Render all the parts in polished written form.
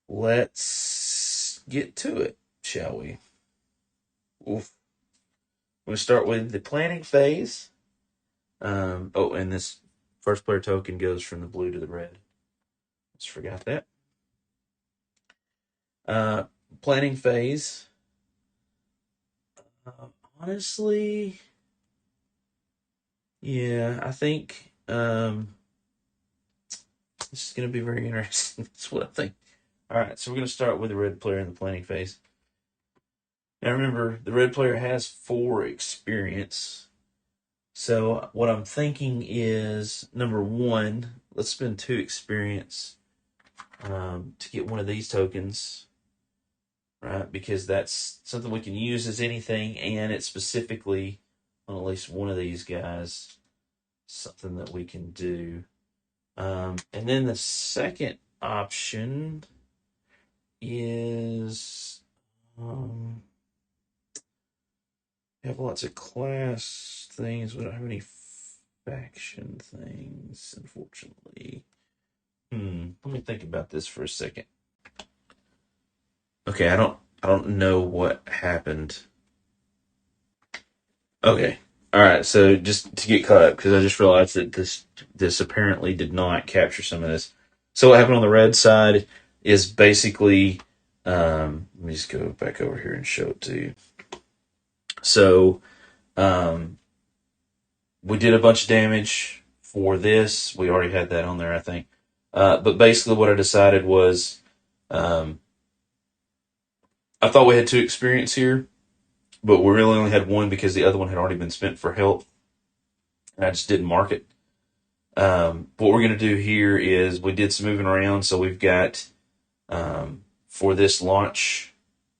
let's get to it, shall we? Oof. We're going to start with the planning phase. And this first player token goes from the blue to the red. Just forgot that. Planning phase. Honestly, yeah, I think this is going to be very interesting. That's what I think. All right, so we're going to start with the red player in the planning phase. Now remember, the red player has 4 experience. So what I'm thinking is, number 1, let's spend 2 experience to get one of these tokens, right? Because that's something we can use as anything, and it's specifically on at least one of these guys, something that we can do. And then the second option is we have lots of class things. We don't have any faction things, unfortunately. Let me think about this for a second. Okay, I don't know what happened. Okay. All right, so just to get caught up, because I just realized that this apparently did not capture some of this. So what happened on the red side is basically, let me just go back over here and show it to you. So, we did a bunch of damage for this. We already had that on there, I think. But basically what I decided was, I thought we had 2 experience here, but we really only had 1 because the other one had already been spent for health, and I just didn't mark it. What we're going to do here is we did some moving around, so we've got, for this launch,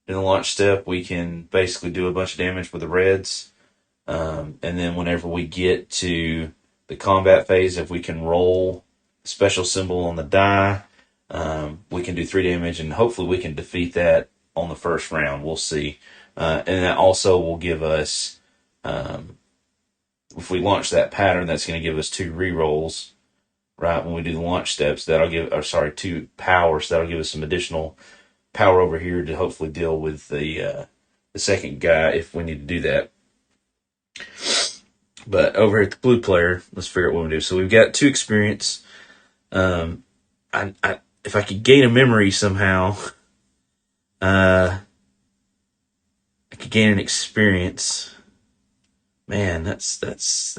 in the launch step, we can basically do a bunch of damage with the reds, and then whenever we get to the combat phase, if we can roll the special symbol on the die, we can do 3 damage, and hopefully we can defeat that on the first round. We'll see. And that also will give us, if we launch that pattern, that's going to give us 2 rerolls, right? When we do the launch steps, 2 powers. That'll give us some additional power over here to hopefully deal with the second guy if we need to do that. But over here at the blue player, let's figure out what we do. So we've got 2 experience. If I could gain a memory somehow, I could gain an experience. Man, that sucks.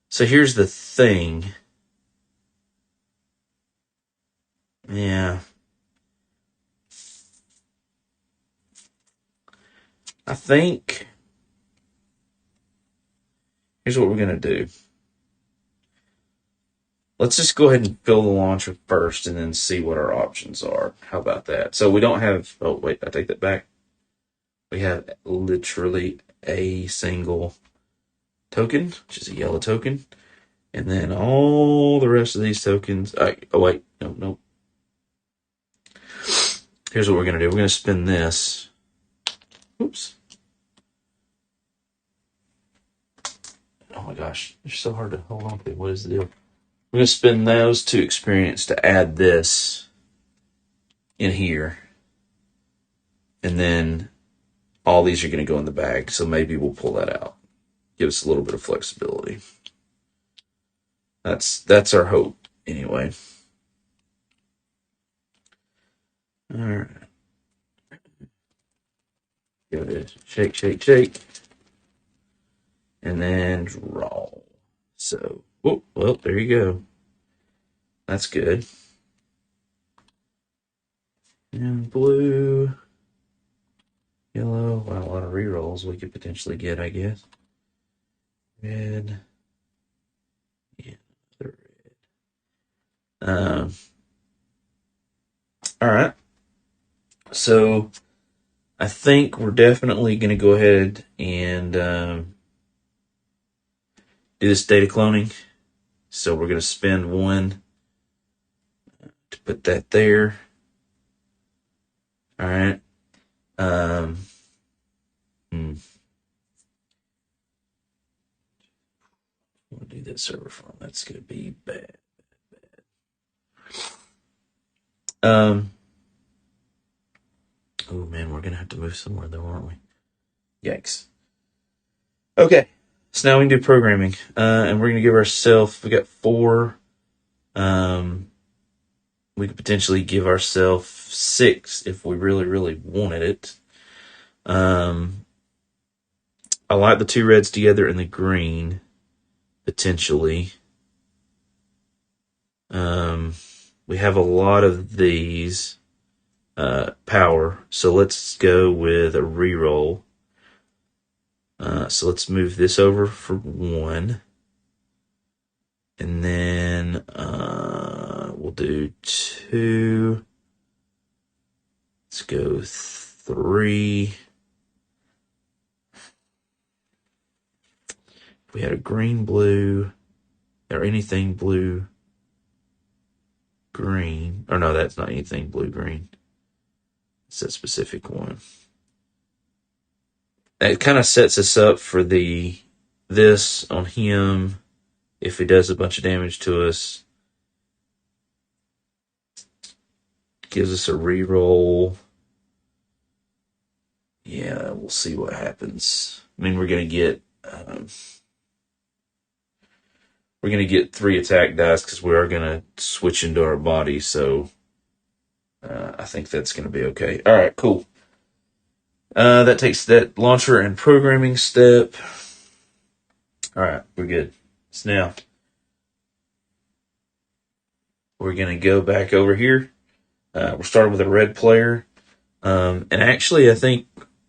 So here's the thing. Yeah. I think here's what we're going to do. Let's just go ahead and fill the launcher first and then see what our options are. How about that? So we don't have, oh, wait, I take that back. We have literally a single token, which is a yellow token. And then all the rest of these tokens, oh, wait, no. Here's what we're going to do. We're going to spin this. Oops. Oh my gosh, they're so hard to hold on to. What is the deal? We're going to spin those 2 experience to add this in here. And then all these are going to go in the bag. So maybe we'll pull that out. Give us a little bit of flexibility. That's our hope, anyway. All right. Go to shake. And then draw. So, oh, well, there you go. That's good. And blue, yellow. Wow, a lot of rerolls we could potentially get, I guess. Red. Yeah, another red. All right. So, I think we're definitely going to go ahead and do this data cloning. So we're going to spend 1 to put that there. All right. We'll do that server farm. That's going to be bad. Oh man, we're gonna have to move somewhere though, aren't we? Yikes. Okay, so now we can do programming, and we're gonna give ourselves. We got 4. We could potentially give ourselves 6 if we really, really wanted it. I like the 2 reds together and the green, potentially. We have a lot of these power, so let's go with a reroll. So let's move this over for 1. And then we'll do 2. Let's go 3. If we had a green, blue, or anything blue, green. Or no, that's not anything blue, green. It's a specific one. It kind of sets us up for this on him. If he does a bunch of damage to us, gives us a reroll. Yeah, we'll see what happens. I mean, we're gonna get 3 attack dice because we are gonna switch into our body. So I think that's gonna be okay. All right, cool. That takes that launcher and programming step. All right, we're good. So now we're gonna go back over here. We're starting with a red player. And actually, I think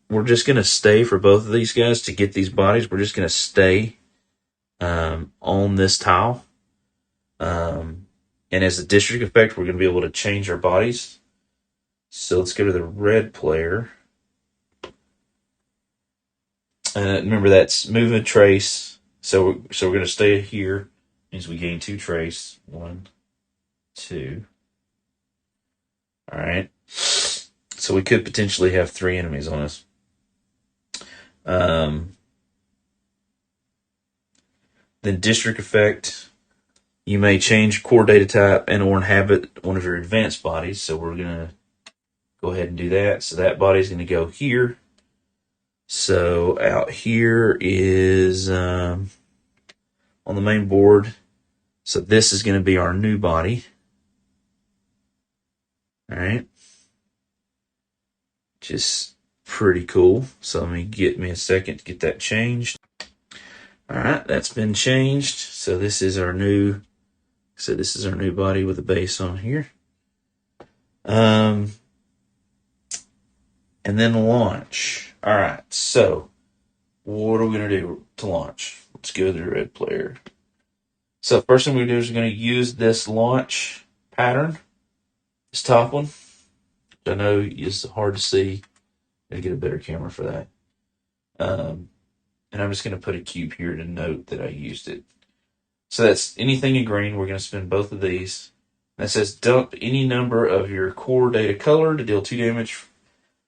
we're just going to stay for both of these guys to get these bodies. We're just going to stay on this tile. And as a district effect, we're going to be able to change our bodies. So let's go to the red player. Remember, that's movement trace. So we're going to stay here. Means we gain 2 trace. 1, 2. All right. So we could potentially have 3 enemies on us. Then district effect, you may change core data type and or inhabit one of your advanced bodies. So we're going to go ahead and do that. So that body's going to go here. So out here is on the main board. So this is going to be our new body. All right. Just pretty cool. So let me get me a second to get that changed. All right, that's been changed. So this is our new. So this is our new body with a base on here. And then launch. All right. So what are we gonna do to launch? Let's go to the red player. So first thing we're gonna do is we're gonna use this launch pattern. This top one. I know is hard to see. Gotta get a better camera for that. And I'm just going to put a cube here to note that I used it. So that's anything in green. We're going to spin both of these. That says dump any number of your core data color to deal 2 damage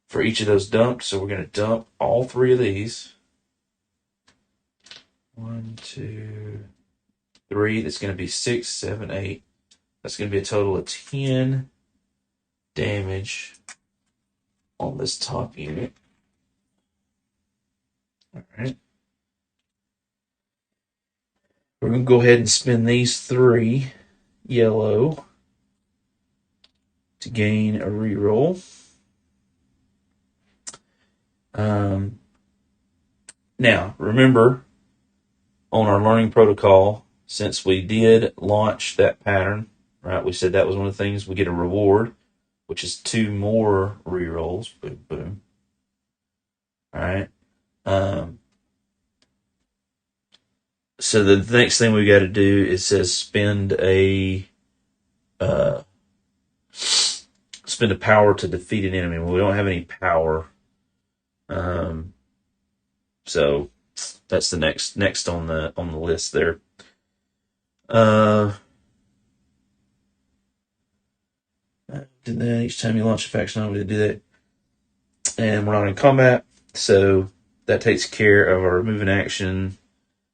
for each of those dumped. So we're going to dump all 3 of these. 1, 2, 3. That's going to be 6, 7, 8. That's going to be a total of 10 damage on this top unit. All right. We're going to go ahead and spin these 3 yellow to gain a reroll. Now, remember, on our learning protocol, since we did launch that pattern, right, we said that was one of the things we get a reward, which is 2 more rerolls. Boom, boom. All right. So the next thing we got to do, it says spend a power to defeat an enemy. Well, we don't have any power, so that's the next on the list there. Did that each time you launch a faction, I'm going to do that, and we're not in combat, so that takes care of our move in action,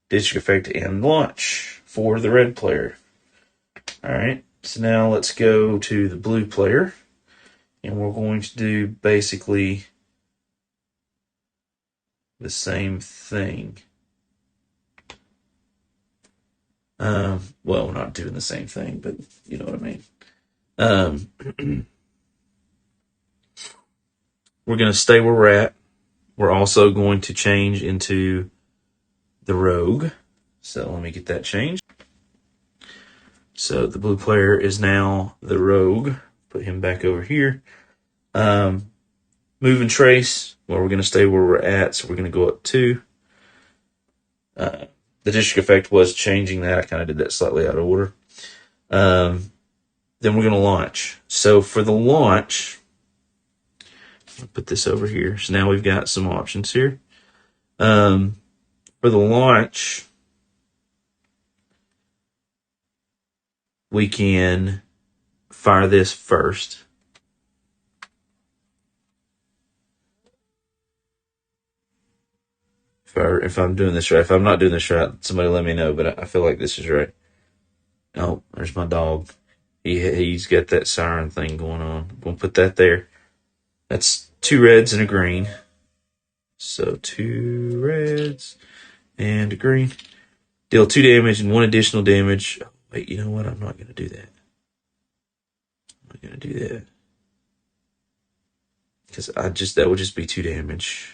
district effect, and launch for the red player. All right, so now let's go to the blue player. and we're going to do basically the same thing. Well, we're not doing the same thing, but you know what I mean. We're going to stay where we're at. We're also going to change into the rogue. So let me get that changed. So the blue player is now the rogue. Put him back over here. Move and trace. Well, we're going to stay where we're at, so we're going to go up 2. The district effect was changing that. I kind of did that slightly out of order. Then we're going to launch. So for the launch, I'll put this over here. So now we've got some options here. For the launch, we can fire this first. If I'm doing this right. If I'm not doing this right, somebody let me know, but I feel like this is right. Oh, there's my dog. He's got that siren thing going on. I'm going to put that there. That's 2 reds and a green. So 2 reds and a green. Deal 2 damage and 1 additional damage. Oh, wait, you know what? I'm not going to do that. I'm not going to do that. Because that would just be 2 damage.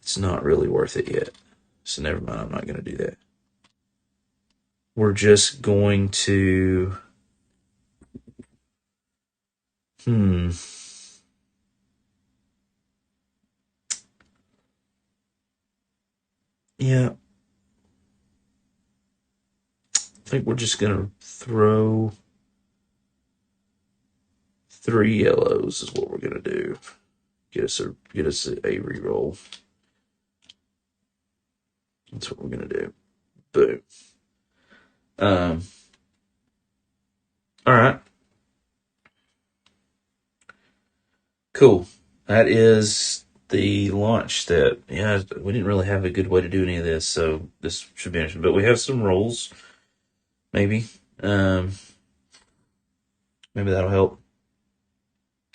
It's not really worth it yet. So never mind, I'm not going to do that. We're just going to... Yeah. I think we're just going to throw 3 yellows is what we're going to do. Get us a reroll. That's what we're going to do. Boom. All right. Cool. That is the launch step. Yeah, we didn't really have a good way to do any of this, so this should be interesting. But we have some rolls, maybe. Maybe that'll help.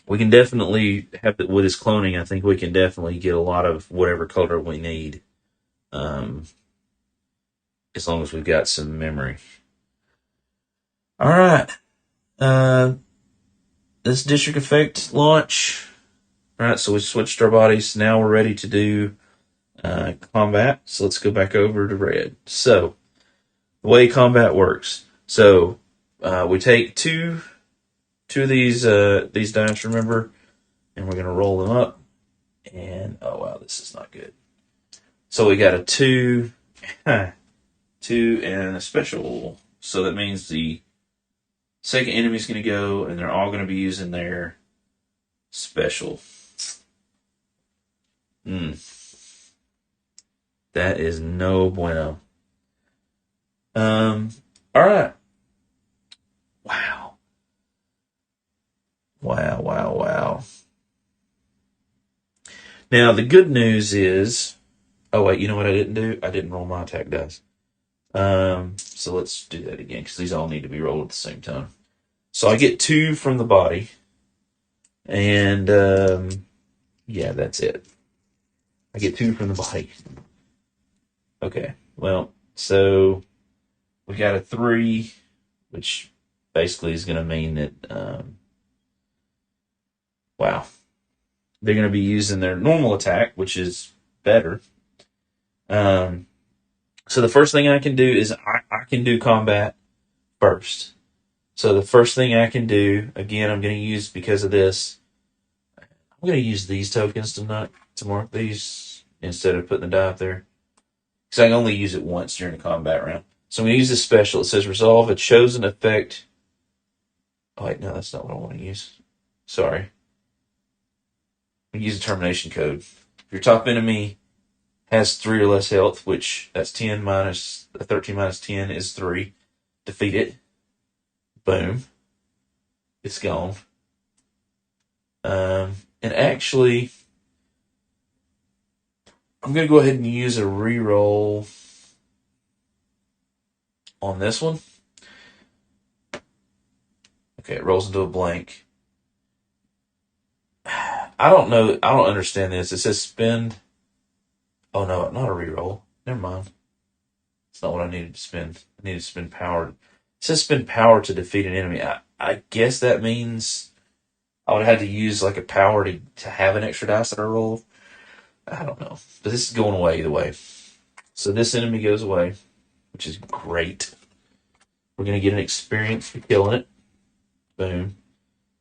We can definitely have it with his cloning. I think we can definitely get a lot of whatever color we need, as long as we've got some memory. All right. This district effect launch. All right, so we switched our bodies. Now we're ready to do combat. So let's go back over to red. So the way combat works. So we take two of these dice, remember, and we're gonna roll them up. And oh wow, this is not good. So we got a 2, 2, and a special. So that means the second enemy's gonna go, and they're all gonna be using their special. That is no bueno. All right. Wow. Now the good news is, oh wait, you know what I didn't do? I didn't roll my attack dice. So let's do that again because these all need to be rolled at the same time. So I get 2 from the body, and yeah, that's it. I get 2 from the body. Okay, well, so we got a 3, which basically is going to mean that, wow, they're going to be using their normal attack, which is better. So the first thing I can do is I can do combat first. So the first thing I can do, again, I'm going to use, because of this, I'm going to use these tokens to mark these instead of putting the die up there. Because I can only use it once during the combat round. So I'm going to use this special. It says resolve a chosen effect. Oh, wait, no, that's not what I want to use. Sorry. I'm use a termination code. If your top enemy has 3 or less health, which that's 13 minus 10 is 3. Defeat it. Boom. It's gone. And actually, I'm going to go ahead and use a reroll on this one. Okay, it rolls into a blank. I don't know. I don't understand this. It says spend. Oh no, not a reroll. Never mind. It's not what I needed to spend. I needed to spend power. It says spend power to defeat an enemy. I guess that means I would have had to use like a power to have an extra dice that I roll. I don't know. But this is going away either way. So this enemy goes away, which is great. We're going to get an experience for killing it. Boom.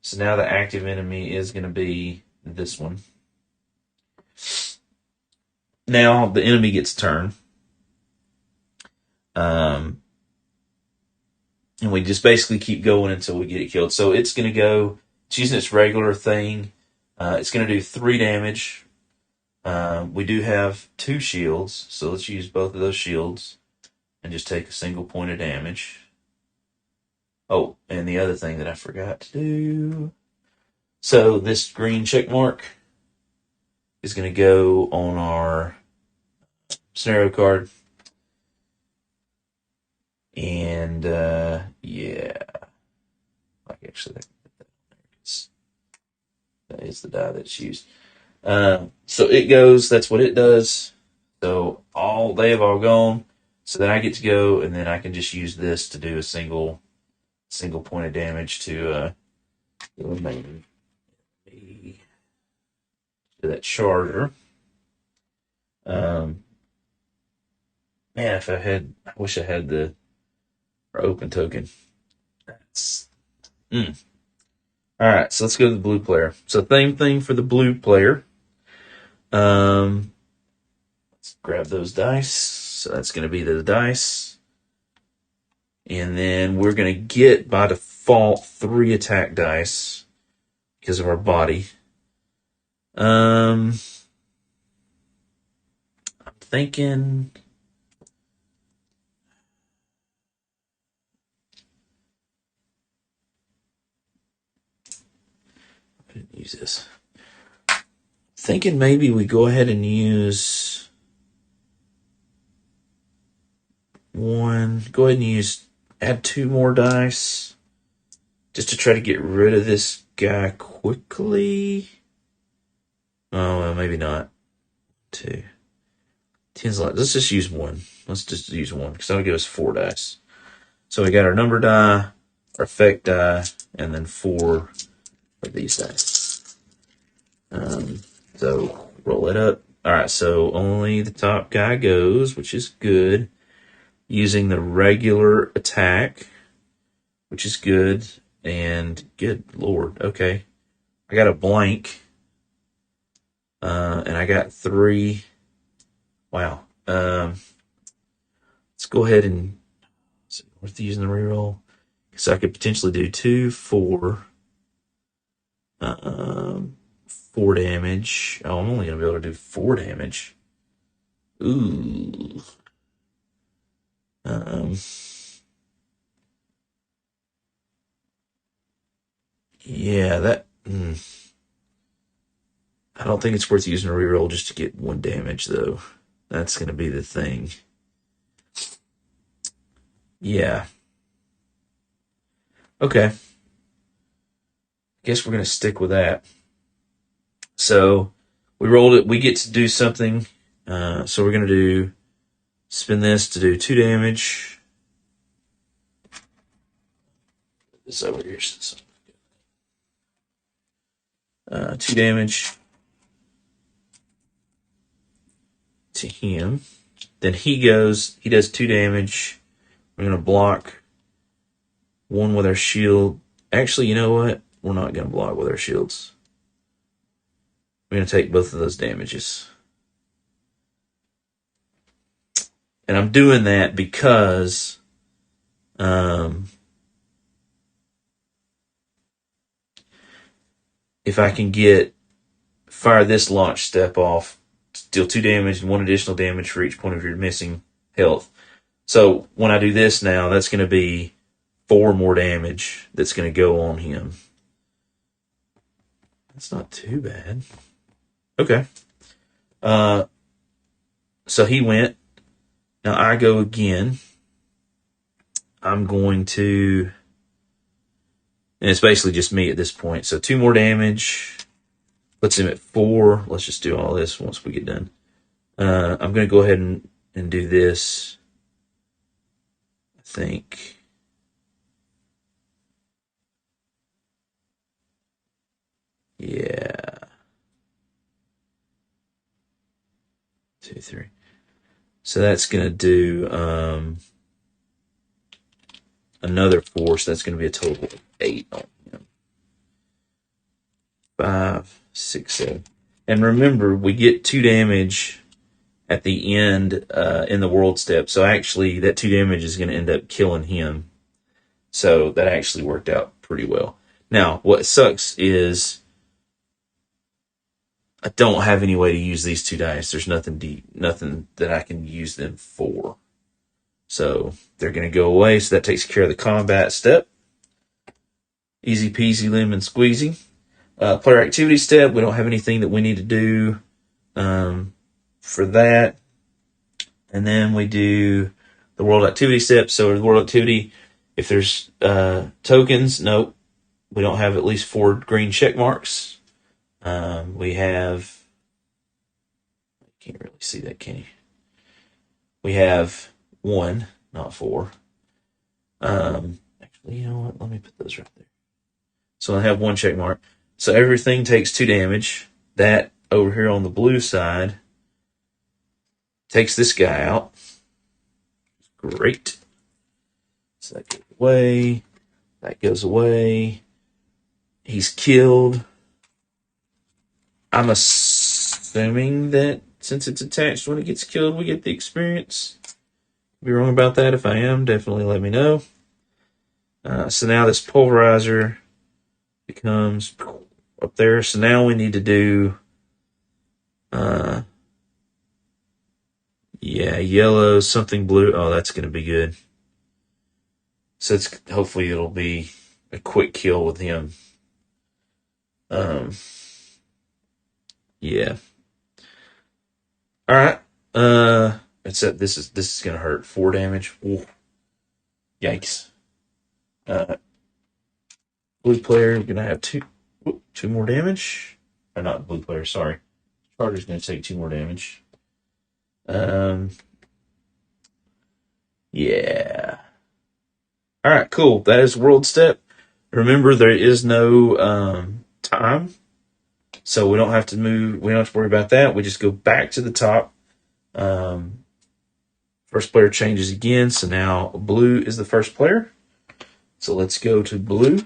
So now the active enemy is going to be this one. Now the enemy gets a turn. And we just basically keep going until we get it killed. So it's going to go, it's using its regular thing. It's going to do 3 damage. We do have 2 shields, so let's use both of those shields and just take a single point of damage. Oh, and the other thing that I forgot to do. So this green check mark is going to go on our scenario card. And, yeah. Like, actually, that is the die that's used. So it goes, that's what it does. So they have all gone. So then I get to go, and then I can just use this to do a single point of damage to eliminate that charger. Man, I wish I had the open token. That's All right, so let's go to the blue player. So same thing for the blue player. Let's grab those dice. So that's going to be the dice. And then we're going to get, by default, 3 attack dice because of our body. I'm thinking... I didn't use this. Thinking maybe we go ahead and use one. Go ahead and add 2 more dice just to try to get rid of this guy quickly. Oh, well, maybe not. 2. 10's a lot. Let's just use 1. Let's just use 1 because that'll give us 4 dice. So we got our number die, our effect die, and then 4 of these dice. So roll it up. All right, so only the top guy goes, which is good. Using the regular attack, which is good. And good Lord, okay. I got a blank. And I got 3. Wow. Let's go ahead and see worth using the reroll. So I could potentially do 2, 4. 4 damage. Oh, I'm only gonna be able to do 4 damage. Ooh. Yeah, that. I don't think it's worth using a reroll just to get 1 damage, though. That's gonna be the thing. Yeah. Okay. Guess we're gonna stick with that. So we rolled it. We get to do something. So we're gonna spin this to do 2 damage. This over here. 2 damage to him. Then he does 2 damage. We're gonna block 1 with our shield. Actually, you know what? We're not gonna block with our shields. We're gonna take both of those damages. And I'm doing that because if I can fire this launch step off, deal 2 damage and 1 additional damage for each point of your missing health. So when I do this now, that's going to be 4 more damage that's going to go on him. That's not too bad. Okay. So he went. Now I go again. I'm going to... And it's basically just me at this point. So 2 more damage. puts him at 4. Let's just do all this once we get done. I'm going to go ahead and do this. I think. Yeah. 2, 3. So that's going to do another 4. So that's going to be a total of 8 on him. 5, 6, 7. And remember, we get 2 damage at the end in the world step. So actually, that 2 damage is going to end up killing him. So that actually worked out pretty well. Now, what sucks is I don't have any way to use these 2 dice. There's nothing that I can use them for. So they're going to go away. So that takes care of the combat step. Easy peasy lemon squeezy. Player activity step. We don't have anything that we need to do for that. And then we do the world activity step. So the world activity, if there's tokens, nope. We don't have at least 4 green check marks. We have, you can't really see that, can you? We have 1, not 4. Actually, you know what? Let me put those right there. So I have 1 check mark. So everything takes 2 damage. That over here on the blue side takes this guy out. Great. So that goes away. That goes away. He's killed. I'm assuming that since it's attached when it gets killed, we get the experience. Be wrong about that. If I am, definitely let me know. So now this pulverizer becomes up there. So now we need to do, yellow, something blue. Oh, that's going to be good. So hopefully it'll be a quick kill with him. Yeah. All right. Except this is gonna hurt. 4 damage. Ooh. Yikes. Blue player gonna have 2 more damage. Or not blue player. Sorry. Charger's gonna take 2 more damage. Yeah. All right. Cool. That is world step. Remember, there is no time. So we don't have to move. We don't have to worry about that. We just go back to the top. First player changes again. So now blue is the first player. So let's go to blue.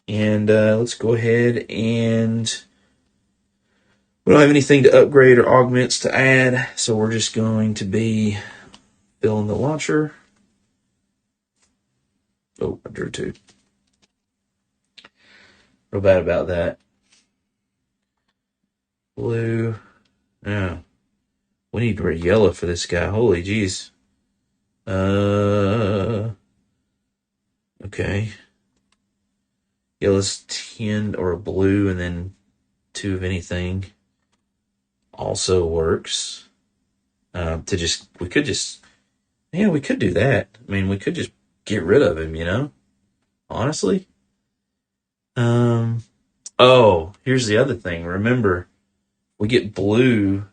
And let's go ahead and we don't have anything to upgrade or augments to add. So we're just going to be filling the launcher. Oh, I drew 2. Real bad about that. Blue. Yeah. We need red yellow for this guy. Holy jeez. Okay. Yellow's 10 or a blue and then 2 of anything also works. We could do that. I mean, we could just get rid of him, honestly. Oh, here's the other thing. Remember, we get blue.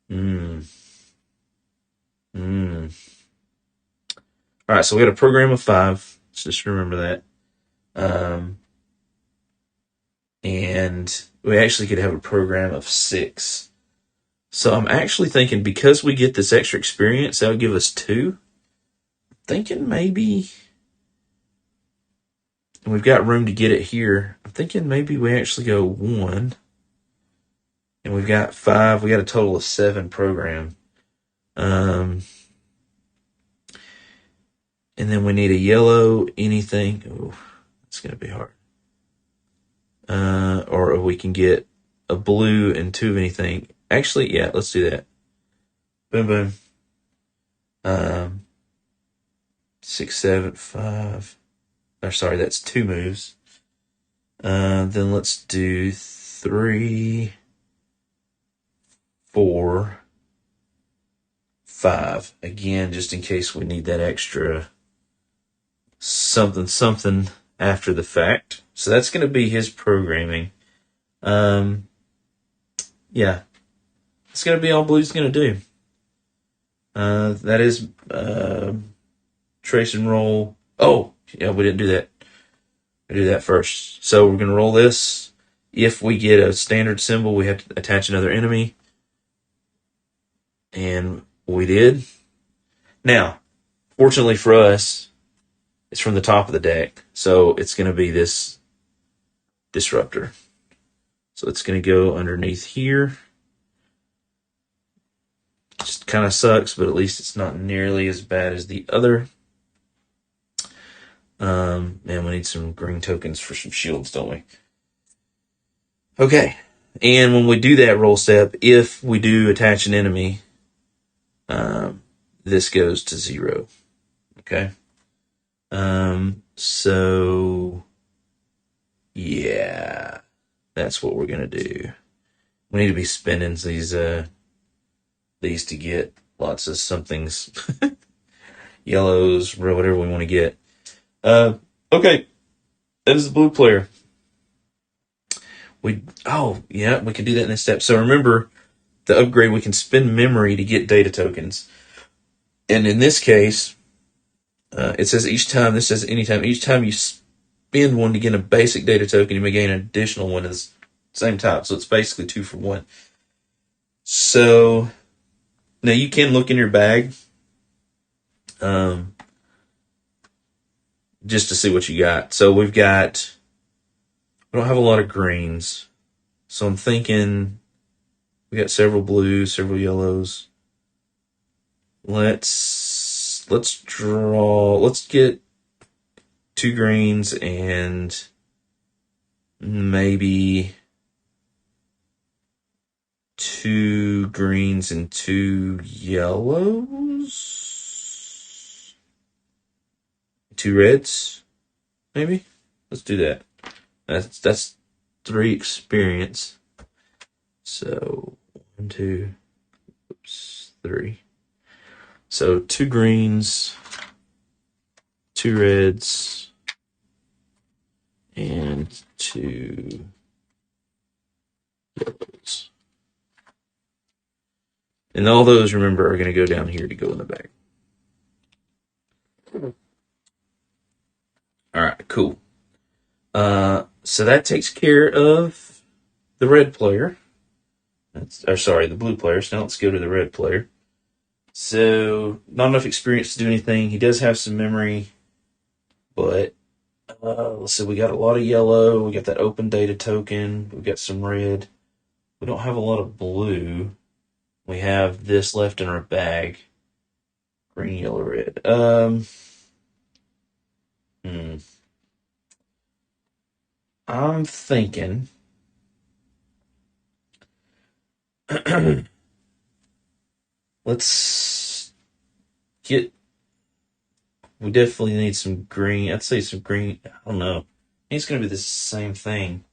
All right, so we got a program of 5. Let's just remember that. And we actually could have a program of 6. So I'm actually thinking because we get this extra experience, that'll give us 2. I'm thinking maybe, and we've got room to get it here. I'm thinking maybe we actually go 1. And we've got 5. We got a total of 7 program. And then we need a yellow anything. Oh, it's going to be hard. Or we can get a blue and 2 of anything. Actually, yeah, let's do that. Boom, boom. 6, 7, 5. Or sorry, that's 2 moves. Then let's do 3, 4, 5. Again, just in case we need that extra something after the fact. So that's going to be his programming. Yeah, it's gonna be all Blue's gonna do. That is trace and roll. Oh, yeah, we didn't do that. We do that first. So we're gonna roll this. If we get a standard symbol, we have to attach another enemy, and we did. Now, fortunately for us, it's from the top of the deck, so it's gonna be this disruptor. So it's gonna go underneath here. Just kind of sucks, but at least it's not nearly as bad as the other. Man, we need some green tokens for some shields, don't we? Okay. And when we do that roll step, if we do attach an enemy, this goes to 0. Okay. So yeah, that's what we're gonna do. We need to be spending these to get lots of somethings, yellows, or whatever we want to get. Okay, that is the blue player. We can do that in this step. So remember, the upgrade, we can spend memory to get data tokens, and in this case, it says each time. This says anytime. Each time you spend one to get a basic data token, you may gain an additional one of the same type. So it's basically 2 for 1. So now you can look in your bag, just to see what you got. So we don't have a lot of greens. So I'm thinking we got several blues, several yellows. Let's draw. Let's get 2 greens and maybe 2 greens and 2 yellows. 2 reds, maybe. Let's do that. That's 3 experience. So 1, 2, 3. So 2 greens, 2 reds, and 2 yellows. And all those, remember, are going to go down here to go in the bag. All right, cool. So that takes care of the red player. The blue player. So now let's go to the red player. So not enough experience to do anything. He does have some memory, but let's see. We got a lot of yellow. We got that open data token. We got some red. We don't have a lot of blue. We have this left in our bag. Green, yellow, red. I'm thinking. Let's get. We definitely need some green. I'd say some green. I don't know. It's going to be the same thing.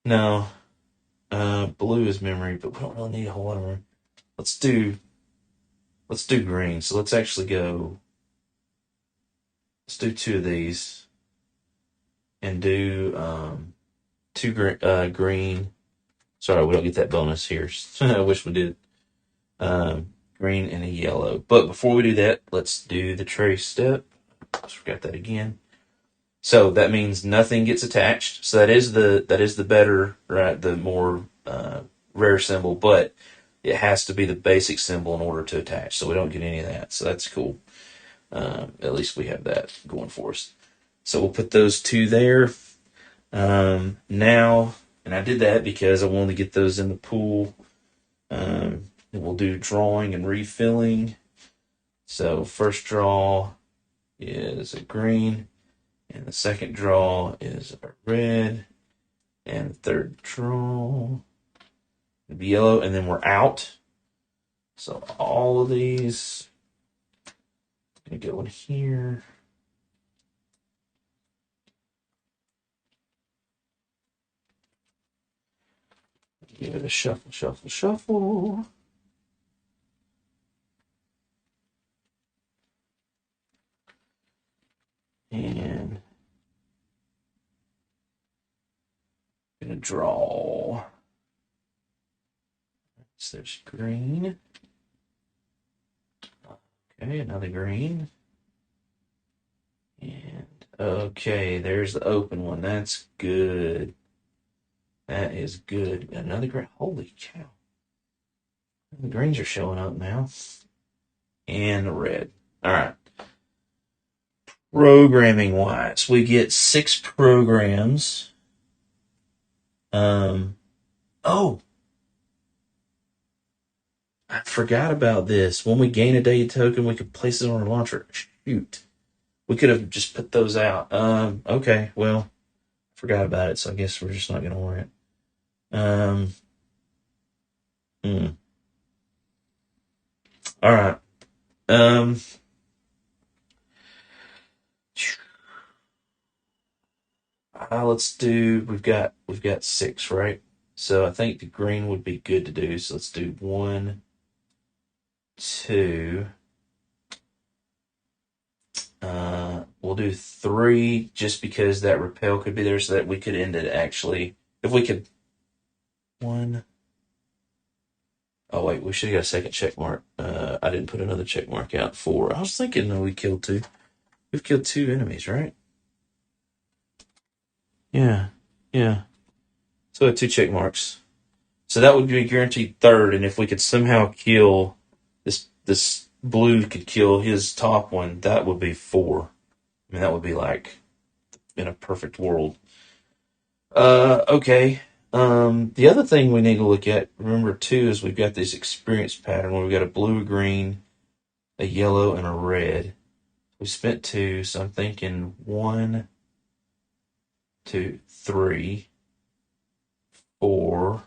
No. Blue is memory, but we don't really need a whole lot of memory. Let's do. Let's do green. So let's actually go. Let's do 2 of these, and do 2 green. Sorry, we don't get that bonus here. I wish we did. Green and a yellow. But before we do that, let's do the trace step. Just forgot that again. So that means nothing gets attached. So that is the better, right? The more rare symbol, but it has to be the basic symbol in order to attach. So we don't get any of that. So that's cool. At least we have that going for us. So we'll put those 2 there. Now, and I did that because I wanted to get those in the pool. And we'll do drawing and refilling. So first draw is a green, and the second draw is a red, and the third draw will be yellow, and then we're out. So all of these are going to go in here. Give it a shuffle, shuffle, shuffle. And I'm going to draw. So there's green. Okay, another green. And okay, there's the open one. That's good. That is good. Another green. Holy cow. The greens are showing up now. And the red. All right. Programming wise, we get 6 programs. Oh, I forgot about this. When we gain a data token, we could place it on our launcher. Shoot. We could have just put those out. Okay, well, forgot about it, so I guess we're just not going to worry it. All right. Let's do. We've got 6, right? So I think the green would be good to do. So let's do 1, 2. We'll do 3 just because that repel could be there, so that we could end it actually. If we could. 1. Oh wait, we should have got a second check mark. I didn't put another check mark out for. I was thinking that we killed 2. We've killed 2 enemies, right? Yeah. So we had 2 check marks. So that would be guaranteed 3rd, and if we could somehow kill this blue could kill his top one, that would be 4. I mean, that would be like in a perfect world. Okay. The other thing we need to look at, remember too, is we've got this experience pattern where we've got a blue, a green, a yellow, and a red. We spent 2, so I'm thinking 1, 2, 3, 4,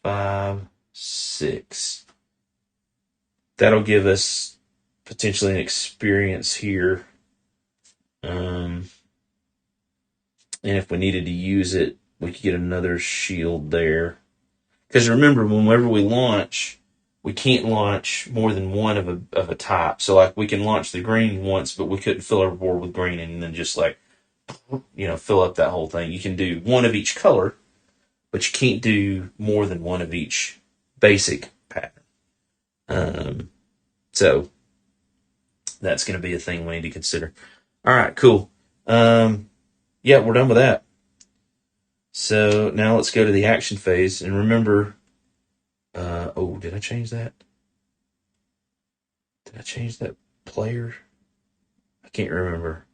5, 6. That'll give us potentially an experience here. And if we needed to use it, we could get another shield there. Because remember, whenever we launch, we can't launch more than one of a type. So like we can launch the green once, but we couldn't fill our board with green and then just like, fill up that whole thing. You can do one of each color, but you can't do more than one of each basic pattern. So that's going to be a thing we need to consider. All right, cool. Yeah, we're done with that. So now let's go to the action phase. And remember, did I change that? Did I change that player? I can't remember.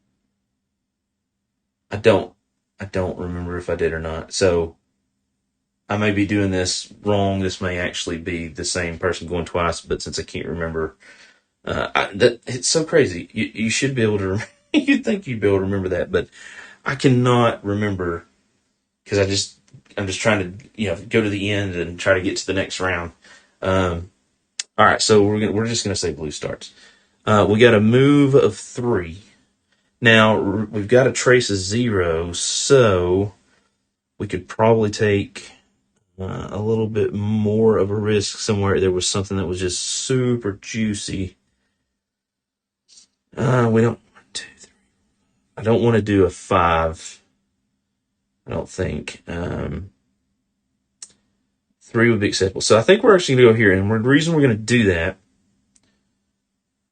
I don't remember if I did or not. So I may be doing this wrong. This may actually be the same person going twice, but since I can't remember, it's so crazy. You should be able to. You'd think you'd be able to remember that, but I cannot remember because I'm just trying to go to the end and try to get to the next round. All right, so we're just gonna say blue starts. We got a move of 3. Now we've got a trace of 0, so we could probably take a little bit more of a risk somewhere. There was something that was just super juicy. We don't. 1, 2, 3. I don't want to do a 5. I don't think. 3 would be acceptable. So I think we're actually going to go here. And the reason we're going to do that,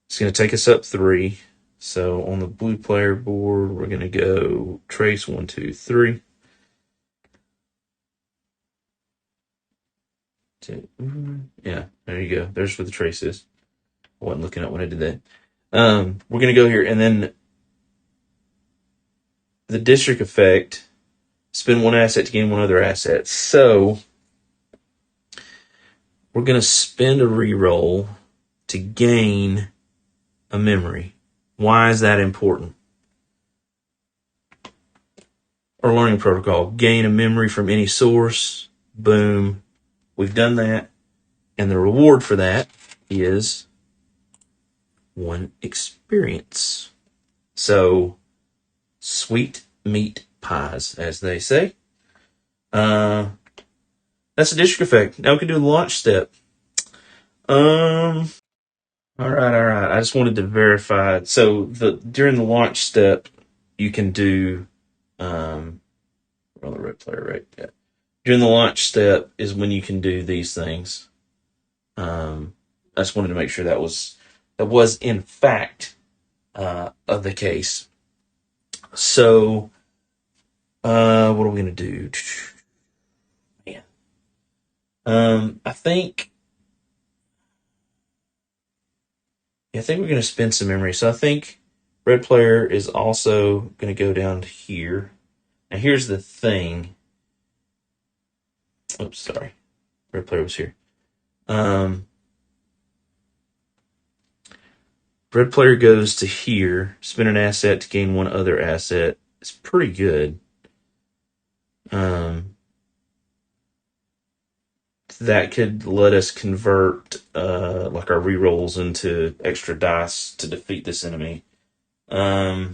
it's going to take us up 3. So on the blue player board, we're going to go trace 1, 2, 3. Yeah, there you go. There's where the trace is. I wasn't looking at when I did that. We're going to go here. And then the district effect, spend 1 asset to gain 1 other asset. So we're going to spend a reroll to gain a memory. Why is that important? Our learning protocol, gain a memory from any source. Boom. We've done that. And the reward for that is 1 experience. So, sweet meat pies, as they say. That's the district effect. Now we can do the launch step. All right. I just wanted to verify. So during the launch step, you can do We're on the red player, right? Yeah. During the launch step is when you can do these things. I just wanted to make sure that was in fact of the case. So, what are we gonna do? Man, I think, yeah, I think we're gonna spend some memory. So I think red player is also gonna go down to here. Now here's the thing. Oops, sorry. Red player was here. Red player goes to here, spend an asset to gain one other asset. It's pretty good. Um, that could let us convert like our rerolls into extra dice to defeat this enemy. I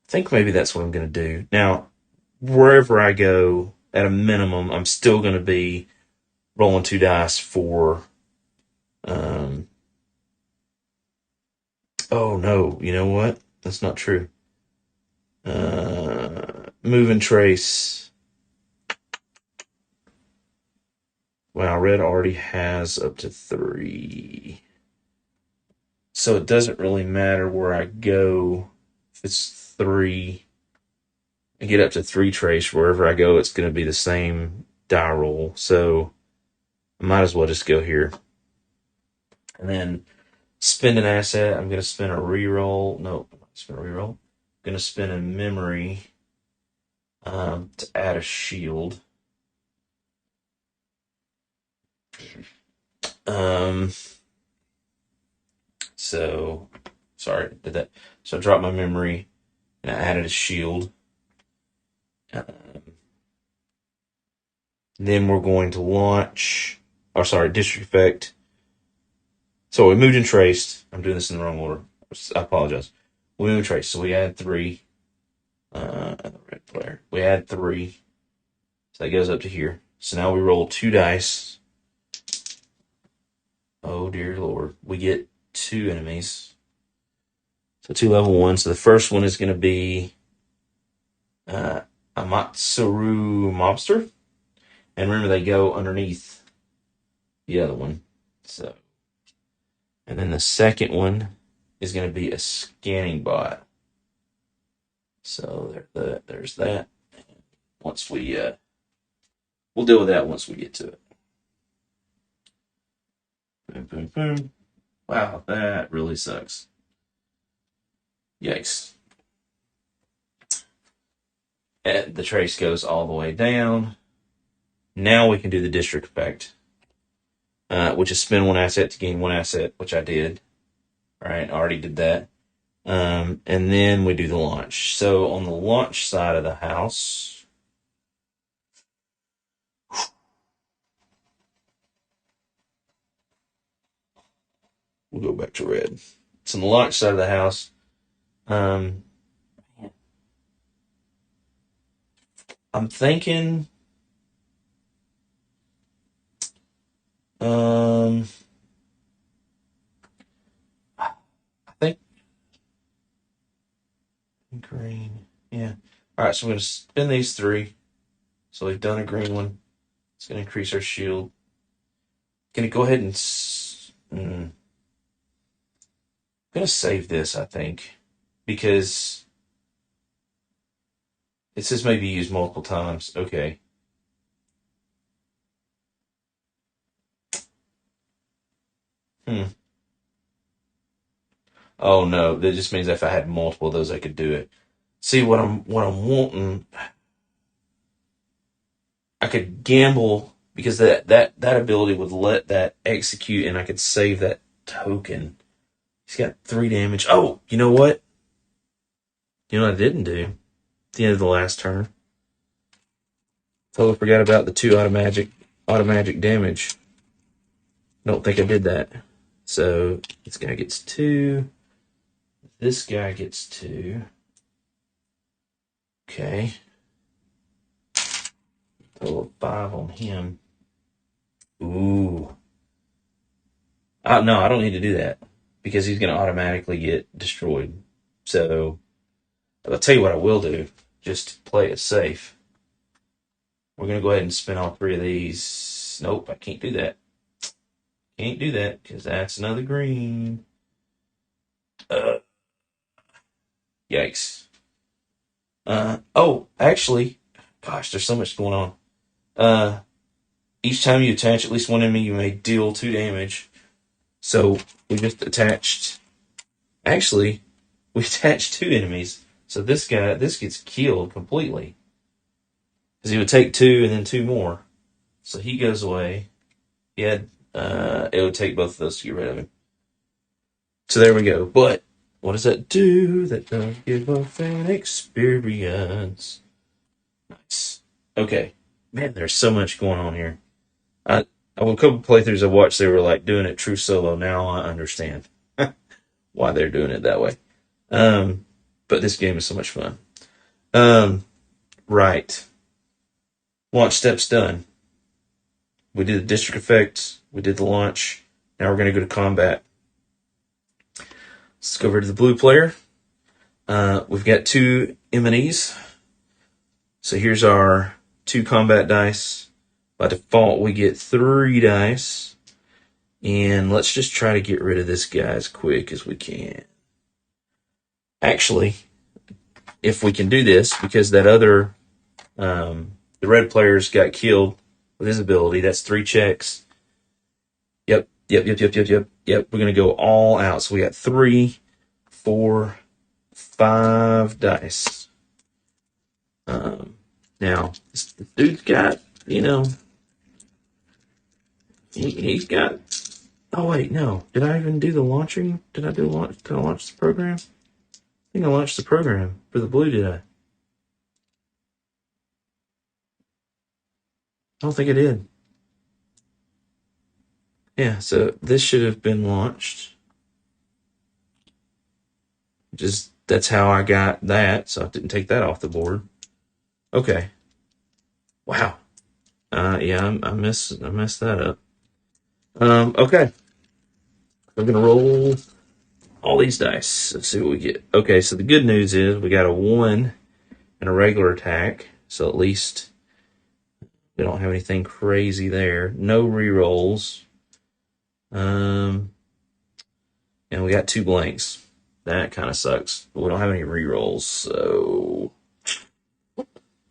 think maybe that's what I'm going to do. Now, wherever I go, at a minimum, I'm still going to be rolling 2 dice for. Um, oh no, you know what? That's not true. Move and trace. Wow, red already has up to 3. So it doesn't really matter where I go. If it's 3, I get up to 3 trace. Wherever I go, it's going to be the same die roll. So I might as well just go here. And then spend an asset. I'm going to spend a reroll. No, I'm not spend a reroll. I'm going to spend a memory to add a shield. So, sorry, did that. So I dropped my memory and I added a shield. Then we're going to launch, or sorry, district effect. So we moved and traced. I'm doing this in the wrong order. I apologize. We moved and traced. So we add 3. The red player. We add 3. So that goes up to here. So now we roll 2 dice. Oh dear Lord. We get 2 enemies. So 2 level 1. So the first one is going to be Amatsuru Mobster. And remember, they go underneath the other one. So, and then the second one is going to be a scanning bot. So there's that. Once we'll deal with that once we get to it. Boom, boom, boom. Wow, that really sucks. Yikes. And the trace goes all the way down. Now we can do the district effect, which is spend 1 asset to gain 1 asset, which I did. All right, I already did that. And then we do the launch. So on the launch side of the house, we'll go back to red. So on the launch side of the house, I'm thinking, I think green. Yeah. All right, so we're going to spin these 3. So we've done a green one. It's going to increase our shield. Going to go ahead and I'm going to save this, I think, because it says maybe used multiple times. Okay. Oh no, that just means if I had multiple of those, I could do it. See what I'm wanting. I could gamble because that ability would let that execute, and I could save that token. He's got 3 damage. Oh, you know what? You know what I didn't do at the end of the last turn? Totally forgot about the 2 automatic damage. Don't think I did that. So this guy gets 2. This guy gets 2. Okay. Total of 5 on him. Ooh. No, I don't need to do that because he's going to automatically get destroyed. So I'll tell you what I will do. just to play it safe. We're going to go ahead and spin all 3 of these. Nope, I can't do that. Can't do that because that's another green. Yikes. Oh, actually, gosh, there's so much going on. Each time you attach at least one enemy, you may deal 2 damage. So we just attached. Actually, we attached 2 enemies. So this gets killed completely. Because he would take 2 and then 2 more. So he goes away. He had, it would take both of those to get rid of him. So there we go. But what does that do? That does give us an experience. Nice. Okay. Man, there's so much going on here. A couple playthroughs I watched, they were like doing it true solo. Now I understand why they're doing it that way. But this game is so much fun. Right. Launch steps done. We did the district effects. We did the launch. Now we're going to go to combat. Let's go over to the blue player. We've got 2 M&Es. So here's our 2 combat dice. By default, we get 3 dice. And let's just try to get rid of this guy as quick as we can. Actually, if we can do this, because that other, the red player's got killed with his ability, that's 3 checks. Yep. We're going to go all out. So we got 3, 4, 5 dice. Now, the dude's got, he's got. Oh wait, no. Did I even do the launching? Did I launch the program? I think I launched the program for the blue, did I? I don't think I did. Yeah, so this should have been launched. That's how I got that, so I didn't take that off the board. Okay. Wow. Yeah, I messed that up. Okay. I'm gonna roll all these dice. Let's see what we get. Okay, so the good news is we got a 1 and a regular attack, so at least we don't have anything crazy there. No rerolls. And we got 2 blanks. That kind of sucks. But we don't have any rerolls, so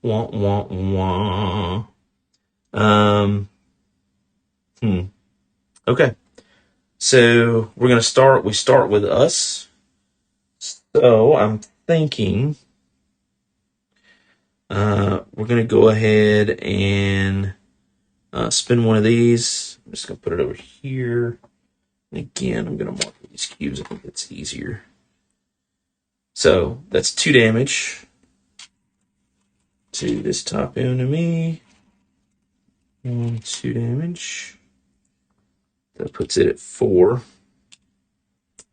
wah wah wah. Okay. So we're gonna start. We start with us. So I'm thinking we're gonna go ahead and spin one of these. I'm just gonna put it over here. And again, I'm gonna mark these cubes. I think it's easier. So that's 2 damage to this top enemy. And 2 damage. That puts it at 4.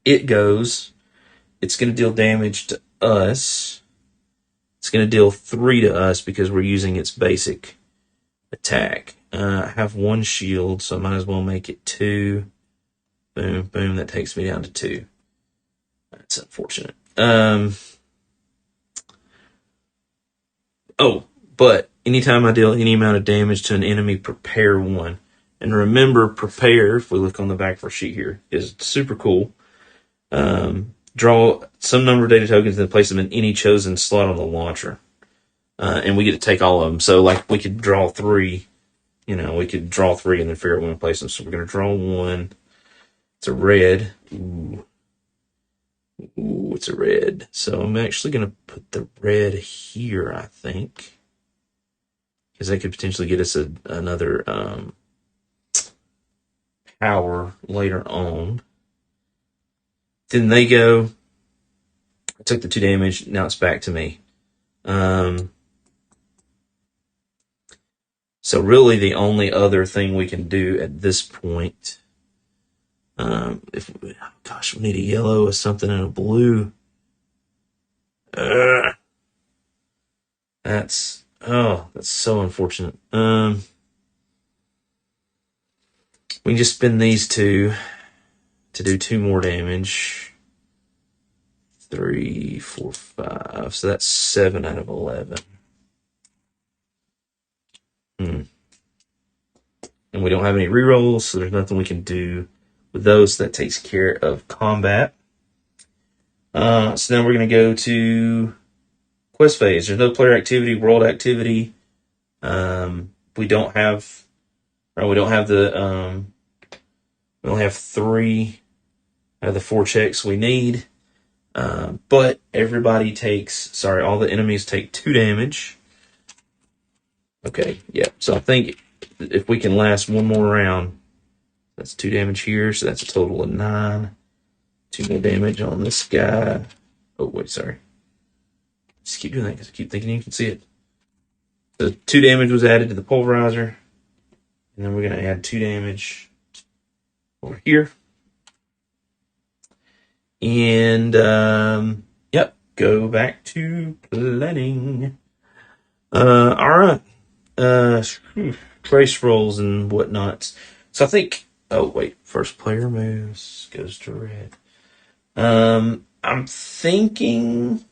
It goes. It's going to deal damage to us. It's going to deal 3 to us because we're using its basic attack. I have 1 shield, so I might as well make it 2. Boom, boom. That takes me down to 2. That's unfortunate. But anytime I deal any amount of damage to an enemy, prepare 1. And remember, prepare, if we look on the back of our sheet here, is super cool. Draw some number of data tokens and place them in any chosen slot on the launcher. And we get to take all of them. So, like, we could draw 3. We could draw 3 and then figure out when to place them. So we're going to draw 1. It's a red. Ooh, it's a red. So I'm actually going to put the red here, I think. Because that could potentially get us another power later on. Then they go. I took the 2 damage. Now it's back to me. So really the only other thing we can do at this point, we need a yellow or something and a blue. That's so unfortunate. We can just spin these 2 to do 2 more damage. 3, 4, 5. So that's 7 out of 11. And we don't have any rerolls, so there's nothing we can do with those. That takes care of combat. So now we're going to go to quest phase. There's no player activity, world activity. We don't have, or we don't have the, we only have 3 out of the 4 checks we need. But everybody takes, all the enemies take 2 damage. Okay, yeah. So I think if we can last one more round, that's 2 damage here. So that's a total of 9. 2 more damage on this guy. Oh, wait, sorry. Just keep doing that because I keep thinking you can see it. So 2 damage was added to the pulverizer. And then we're going to add 2 damage over here. And, yep, go back to planning. All right. Trace rolls and whatnot. So I think, oh, wait, first player moves, goes to red. I'm thinking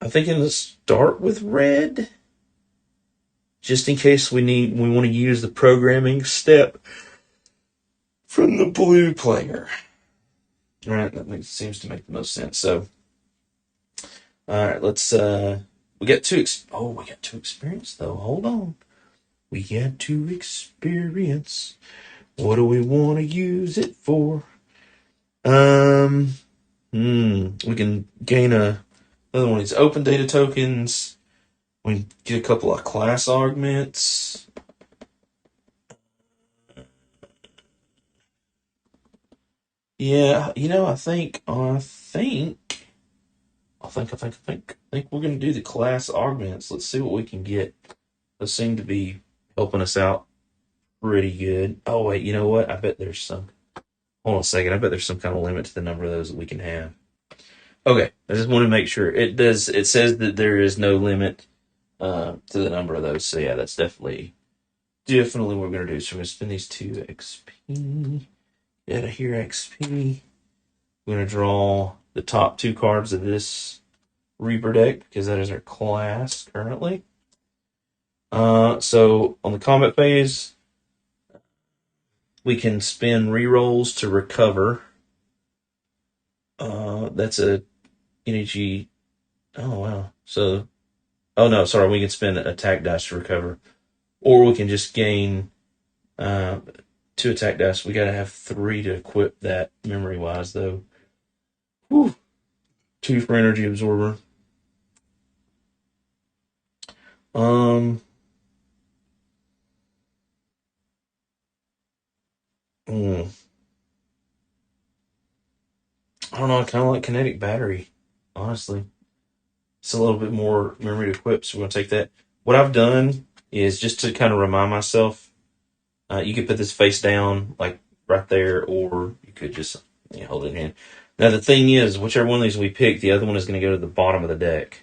to start with red, just in case we want to use the programming step from the blue player. All right, that seems to make the most sense. So, all right, let's. We got 2. We got 2 experience though. Hold on, we got 2 experience. What do we want to use it for? We can gain another one of these open data tokens. We can get a couple of class augments. Yeah, I think we're gonna do the class augments. Let's see what we can get. Those seem to be helping us out pretty good. Oh wait, you know what? I bet there's some. Hold on a second. I bet there's some kind of limit to the number of those that we can have. Okay, I just want to make sure. It does. It says that there is no limit to the number of those. So yeah, that's definitely what we're gonna do. So we're gonna spend these 2 XP. Get out of here, XP. We're gonna draw the top 2 cards of this Reaper deck because that is our class currently. So on the combat phase, we can spend rerolls to recover. That's a energy. Oh wow. So, oh no, sorry. We can spend attack dice to recover, or we can just gain 2 attack dice. We gotta have 3 to equip that memory wise though. Whew. 2 for energy absorber. I don't know. I kind of like kinetic battery, honestly. It's a little bit more memory to equip, so we're gonna take that. What I've done is just to kind of remind myself. You could put this face down, like right there, or you could just hold it in hand. Now the thing is, whichever one of these we pick, the other one is going to go to the bottom of the deck,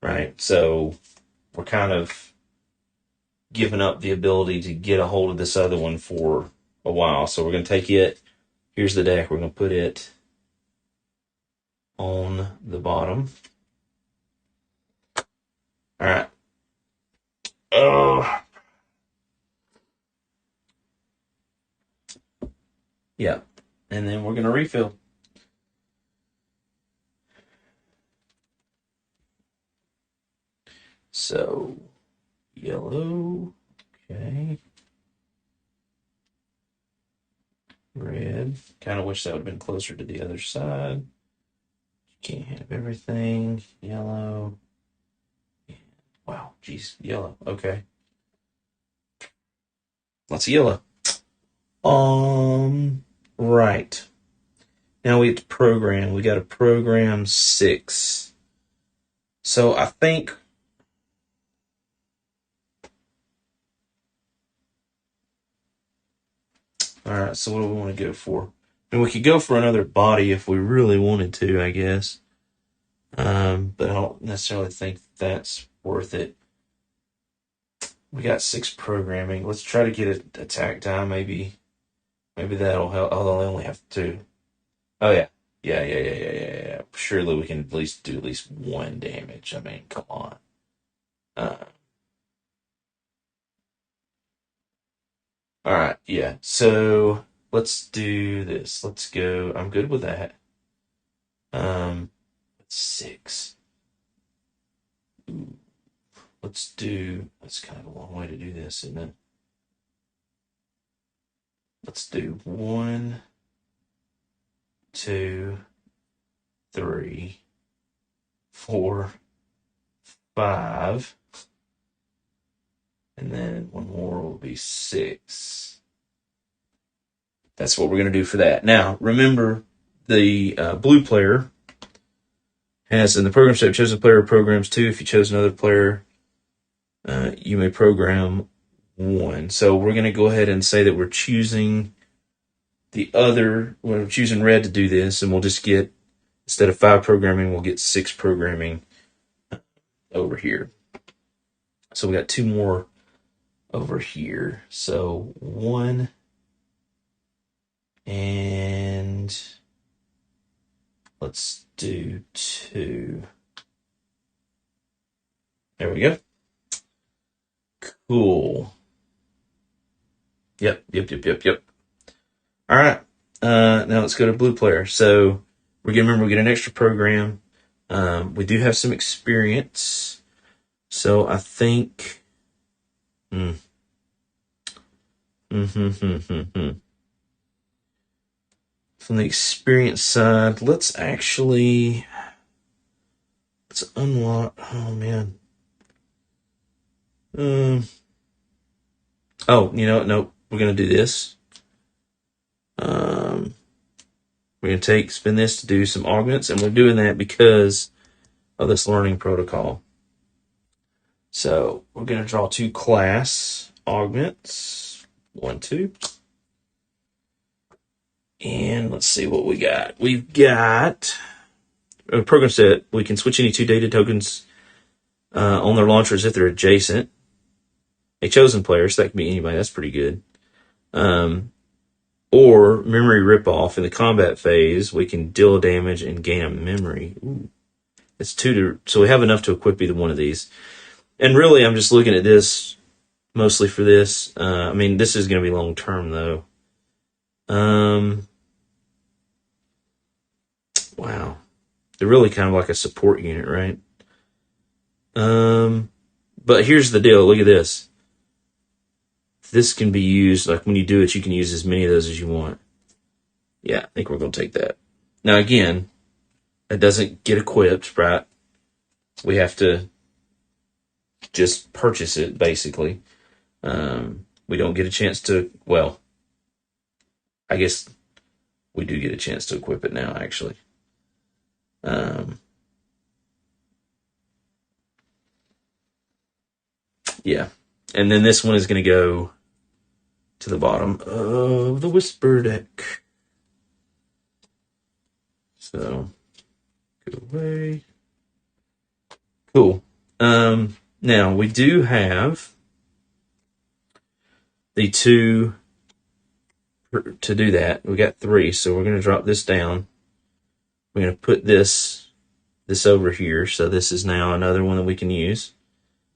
right? So we're kind of giving up the ability to get a hold of this other one for a while. So we're going to take it. Here's the deck. We're going to put it on the bottom. All right. Oh. Yeah. And then we're going to refill. So, yellow. Okay. Red. Kind of wish that would have been closer to the other side. Can't have everything. Yellow. Wow, geez, yellow. Okay. Lots of yellow. Right. Now we have to program. We got to program 6. So I think. All right. So what do we want to go for? I mean, we could go for another body if we really wanted to, I guess. But I don't necessarily think that's worth it. We got 6 programming. Let's try to get an attack die, maybe Maybe that'll help. Although I only have two. Oh yeah. Yeah. Surely we can at least do at least one damage. I mean, come on. Uh, all right. Yeah. So let's do this. Let's go. I'm good with that. Um, 6. Ooh, let's do. That's kind of a long way to do this, isn't it? Let's do 1, 2, 3, 4, 5, and then one more will be 6. That's what we're going to do for that. Now, remember, the blue player has in the program step chosen player programs 2. If you chose another player, you may program 1. So we're going to go ahead and say that we're choosing we're choosing red to do this, and we'll just get, instead of 5 programming, we'll get 6 programming over here. So we got 2 more over here. So 1 and let's do 2. There we go. Cool. Yep. All right. Now let's go to blue player. So we're gonna remember we get an extra program. We do have some experience. So I think. From the experience side, let's unlock. Oh man. Oh, you know what? Nope. We're gonna do this. We're gonna spin this to do some augments, and we're doing that because of this learning protocol. So we're gonna draw 2 class augments. 1, 2. And let's see what we got. We've got a program set. We can switch any 2 data tokens on their launchers if they're adjacent. A chosen player, so that can be anybody. That's pretty good. Or memory ripoff. In the combat phase, we can deal damage and gain a memory. Ooh. It's 2 so we have enough to equip either one of these. And really, I'm just looking at this mostly for this. I mean, this is going to be long term though. Wow. They're really kind of like a support unit, right? But here's the deal. Look at this. This can be used, like when you do it, you can use as many of those as you want. Yeah, I think we're going to take that. Now, again, it doesn't get equipped, right? We have to just purchase it, basically. We don't get a chance to, well, I guess we do get a chance to equip it now, actually. Yeah. And then this one is going to go to the bottom of the Whisper deck. So, go away. Cool. Now, we do have the 2 to do that. We got 3, so we're going to drop this down. We're going to put this over here, so this is now another one that we can use.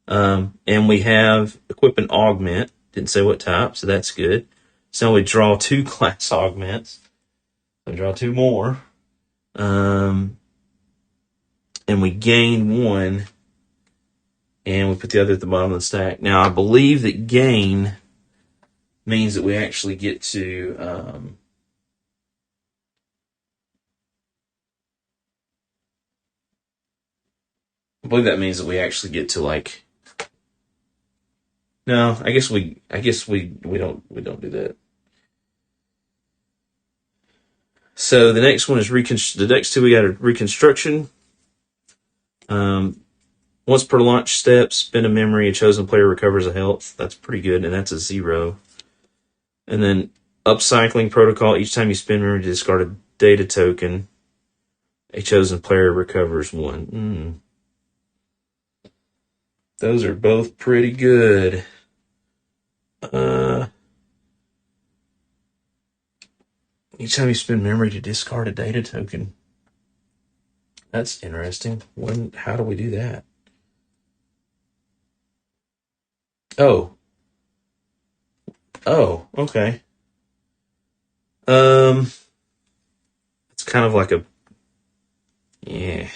And we have equip and augment. Didn't say what type, so that's good. So we draw 2 class augments. So draw 2 more. And we gain 1. And we put the other at the bottom of the stack. Now, I believe that gain means that we actually get to... I believe that means that we actually get to like... No, I guess we don't do that. So the next one is the next 2 we got a reconstruction. Once per launch step, spend a memory, a chosen player recovers a health. That's pretty good, and that's a 0. And then upcycling protocol, each time you spend memory to discard a data token, a chosen player recovers 1. Those are both pretty good. Each time you spend memory to discard a data token. That's interesting. How do we do that? Oh. Oh, okay. It's kind of like yeah.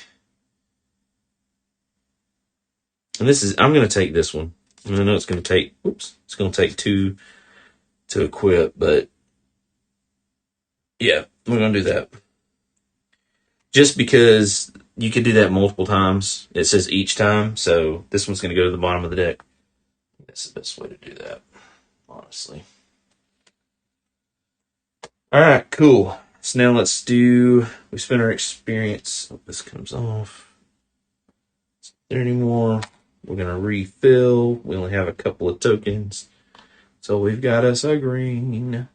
And I'm going to take this one. I know it's going to take, it's going to take 2 to equip, but yeah, we're going to do that. Just because you could do that multiple times. It says each time, so this one's going to go to the bottom of the deck. That's the best way to do that, honestly. All right, cool. So now we spent our experience. Hope this comes off. Is there any more? We're going to refill. We only have a couple of tokens. So we've got us a green, and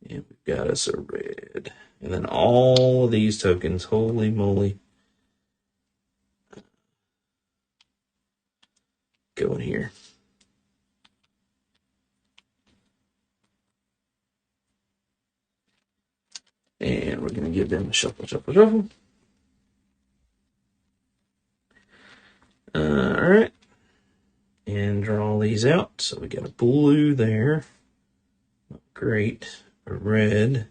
we've got us a red. And then all of these tokens, holy moly, go in here. And we're going to give them a shuffle, shuffle, shuffle. All right. And draw these out. So we got a blue there. Great. A red.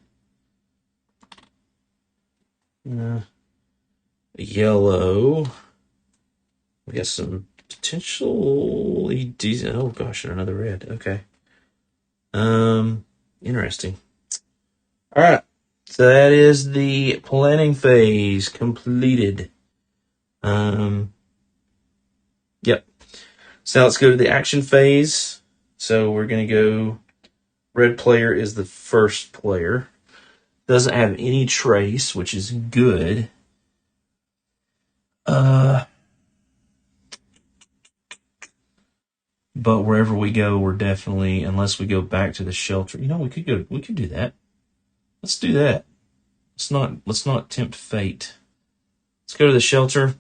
A yellow. We got some potentially decent. Oh gosh, and another red. Okay. Interesting. All right. So that is the planning phase completed. Yep. So now let's go to the action phase. So we're going to go, red player is the first player. Doesn't have any trace, which is good. But wherever we go, we're definitely, unless we go back to the shelter. We could do that. Let's do that. Let's not tempt fate. Let's go to the shelter.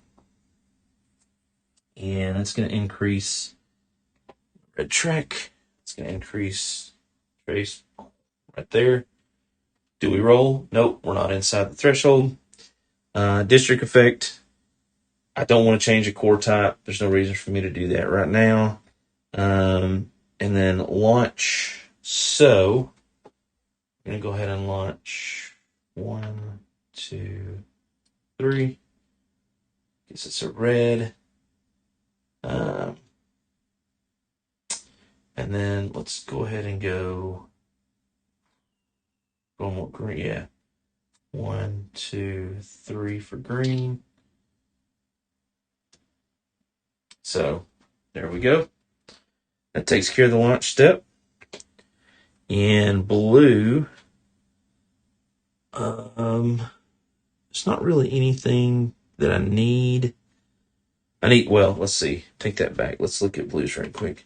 And that's going to increase red track. It's going to increase trace right there. Do we roll? Nope, we're not inside the threshold. District effect. I don't want to change a core type. There's no reason for me to do that right now. And then launch. So I'm going to go ahead and launch 1, 2, 3. Guess it's a red. And then let's go ahead and go more green. Yeah. 1, 2, 3 for green. So there we go. That takes care of the launch step. And blue, it's not really anything that I need. Well, let's see. Take that back. Let's look at blues right quick.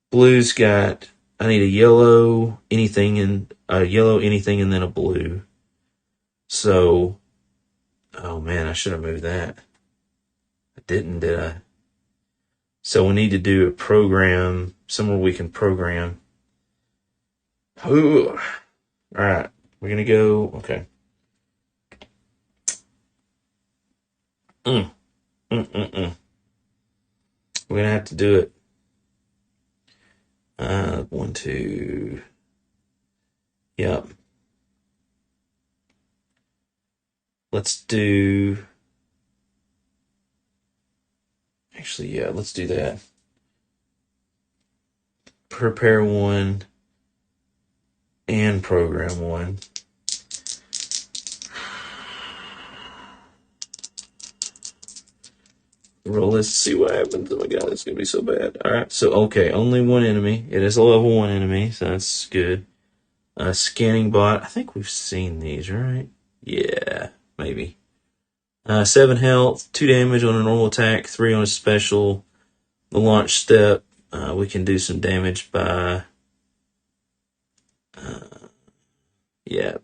Blue's got, I need a yellow, anything, and then a blue. So, oh man, I should have moved that. I didn't, did I? So we need to do a program, somewhere we can program. Ooh. All right, we're going to go, okay. We're going to have to do it. 1, 2. Yep. Let's do, actually, yeah, let's do that. Prepare 1 and program 1. Roll this, see what happens. Oh my god, it's gonna be so bad. Alright, so okay, only 1 enemy. It is a level 1 enemy, so that's good. Scanning bot. I think we've seen these, right? Yeah, maybe. 7 health, 2 damage on a normal attack, 3 on a special. The launch step, we can do some damage by,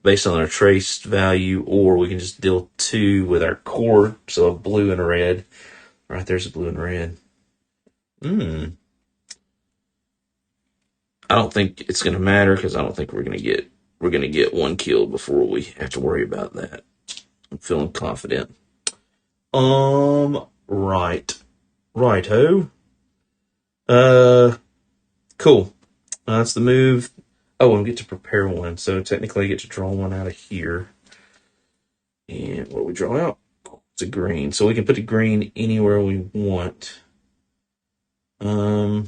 based on our trace value, or we can just deal 2 with our core, so a blue and a red. Right, there's a blue and a red. I don't think it's going to matter because I don't think we're going to get we're going to get one killed before we have to worry about that. I'm feeling confident. Right. Righto. Cool. That's the move. Oh, and we get to prepare one. So technically I get to draw one out of here. And what do we draw out? It's a green. So we can put a green anywhere we want. Let's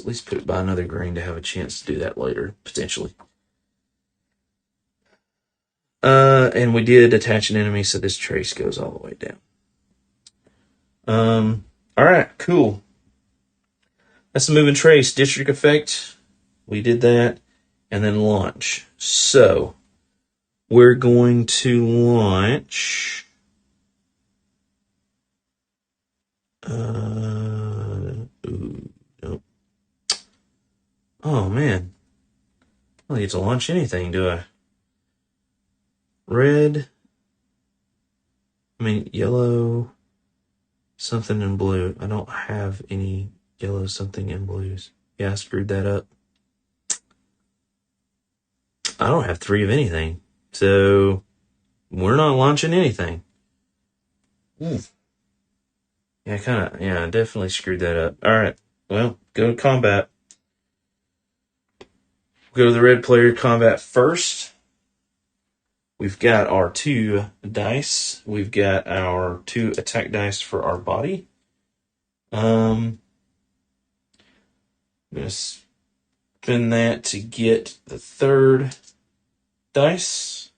at least put it by another green to have a chance to do that later, potentially. And we did attach an enemy, so this trace goes all the way down. All right, cool. That's the move and trace. District effect, we did that. And then launch. So, we're going to launch... nope. Oh, man. I don't get to launch anything, do I? Red. Yellow. Something in blue. I don't have any yellow something in blues. Yeah, I screwed that up. I don't have 3 of anything. So, we're not launching anything. Yeah, I definitely screwed that up. Alright, well, go to combat. Go to the red player combat first. We've got our 2 dice. We've got our 2 attack dice for our body. I'm going to spin that to get the 3rd dice.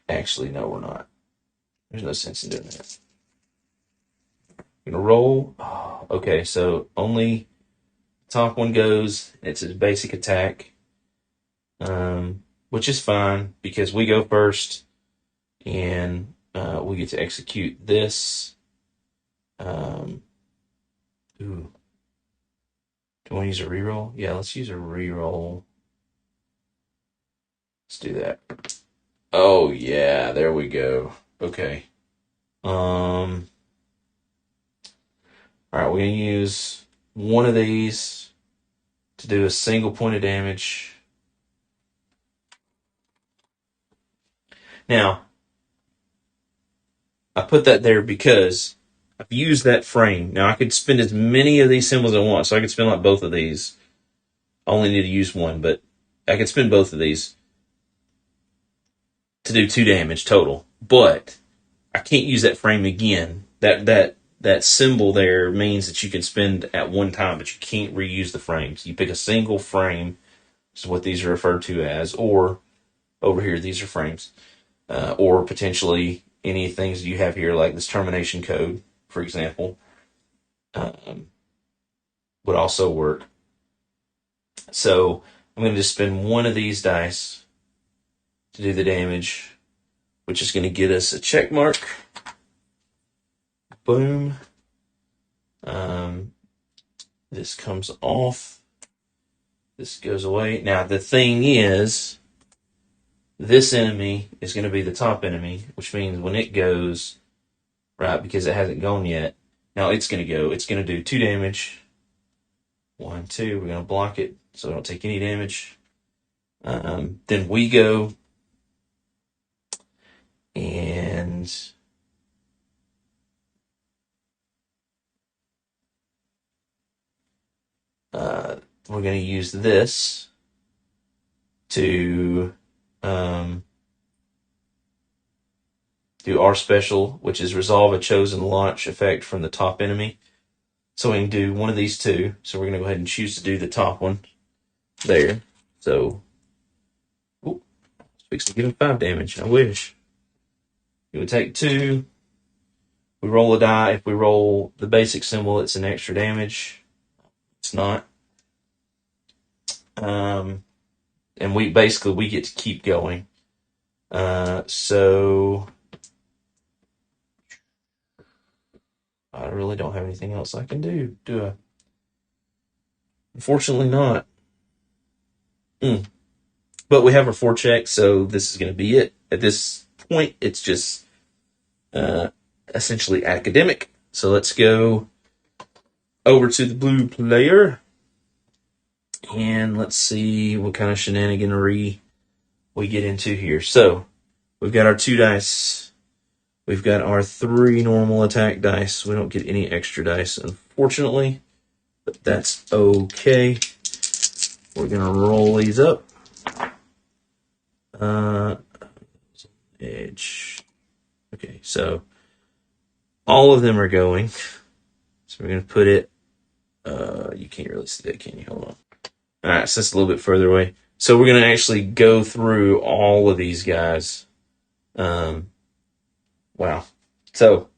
Actually, no, we're not. There's no sense in doing that. I'm going to roll. Oh, okay, so only top one goes. It's a basic attack, which is fine because we go first, and we get to execute this. Ooh. Do I want to use a reroll? Yeah, let's use a reroll. Let's do that. Oh yeah, there we go. Okay. All right, we're gonna use one of these to do a single point of damage. Now, I put that there because I've used that frame. Now, I could spend as many of these symbols as I want, so I could spend like both of these. I only need to use one, but I could spend both of these to do 2 damage total. But I can't use that frame again. That symbol there means that you can spend at one time, but you can't reuse the frames. You pick a single frame, is what these are referred to as, or over here, these are frames, or potentially any things you have here, like this termination code, for example, would also work. So I'm going to just spend one of these dice to do the damage, which is going to get us a check mark. Boom. This comes off. This goes away. Now, the thing is, this enemy is going to be the top enemy, which means when it goes, right, because it hasn't gone yet, now it's going to go. It's going to do 2 damage. 1, 2. We're going to block it so I don't take any damage. Then we go, and we're going to use this to do our special, which is resolve a chosen launch effect from the top enemy. So we can do one of these 2. So we're going to go ahead and choose to do the top one there. So, fix to give him 5 damage. I wish. It would take 2. We roll a die. If we roll the basic symbol, it's an extra damage. It's not. And we get to keep going. So I really don't have anything else I can do I? Unfortunately not. But we have our 4 checks, so this is going to be it. At this point, it's just essentially academic. So let's go over to the blue player. And let's see what kind of shenaniganery we get into here. So, we've got our 2 dice. We've got our 3 normal attack dice. We don't get any extra dice, unfortunately. But that's okay. We're going to roll these up. Edge. Okay, so all of them are going. So we're going to put it... you can't really see that, can you? Hold on. All right, so that's a little bit further away. So we're going to actually go through all of these guys. Wow. So,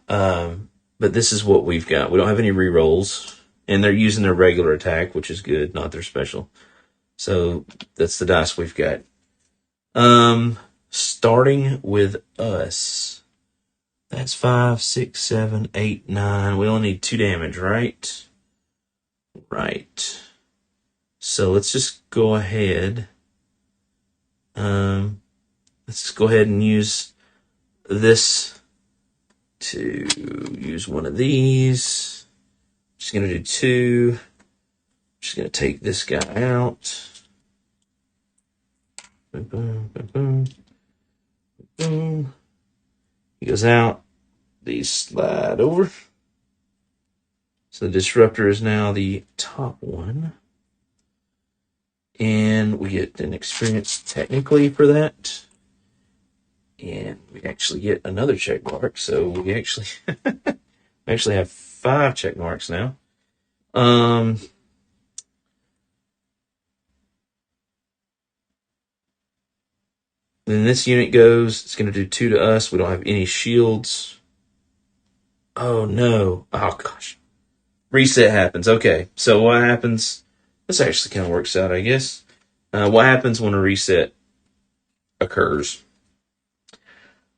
but this is what we've got. We don't have any rerolls, and they're using their regular attack, which is good, not their special. So that's the dice we've got. Starting with us. That's 5, 6, 7, 8, 9. We only need 2 damage, right? Right. So let's just go ahead. Let's just go ahead and use this to use one of these. Just going to do 2. Just going to take this guy out. Boom, boom, boom, boom. Boom. He goes out. These slide over. So the disruptor is now the top one. And we get an experience technically for that. And we actually get another check mark. So we actually have 5 check marks now. Then this unit goes. It's going to do 2 to us. We don't have any shields. Oh, no. Oh, gosh. Reset happens. Okay. So what happens? This actually kind of works out, I guess. What happens when a reset occurs?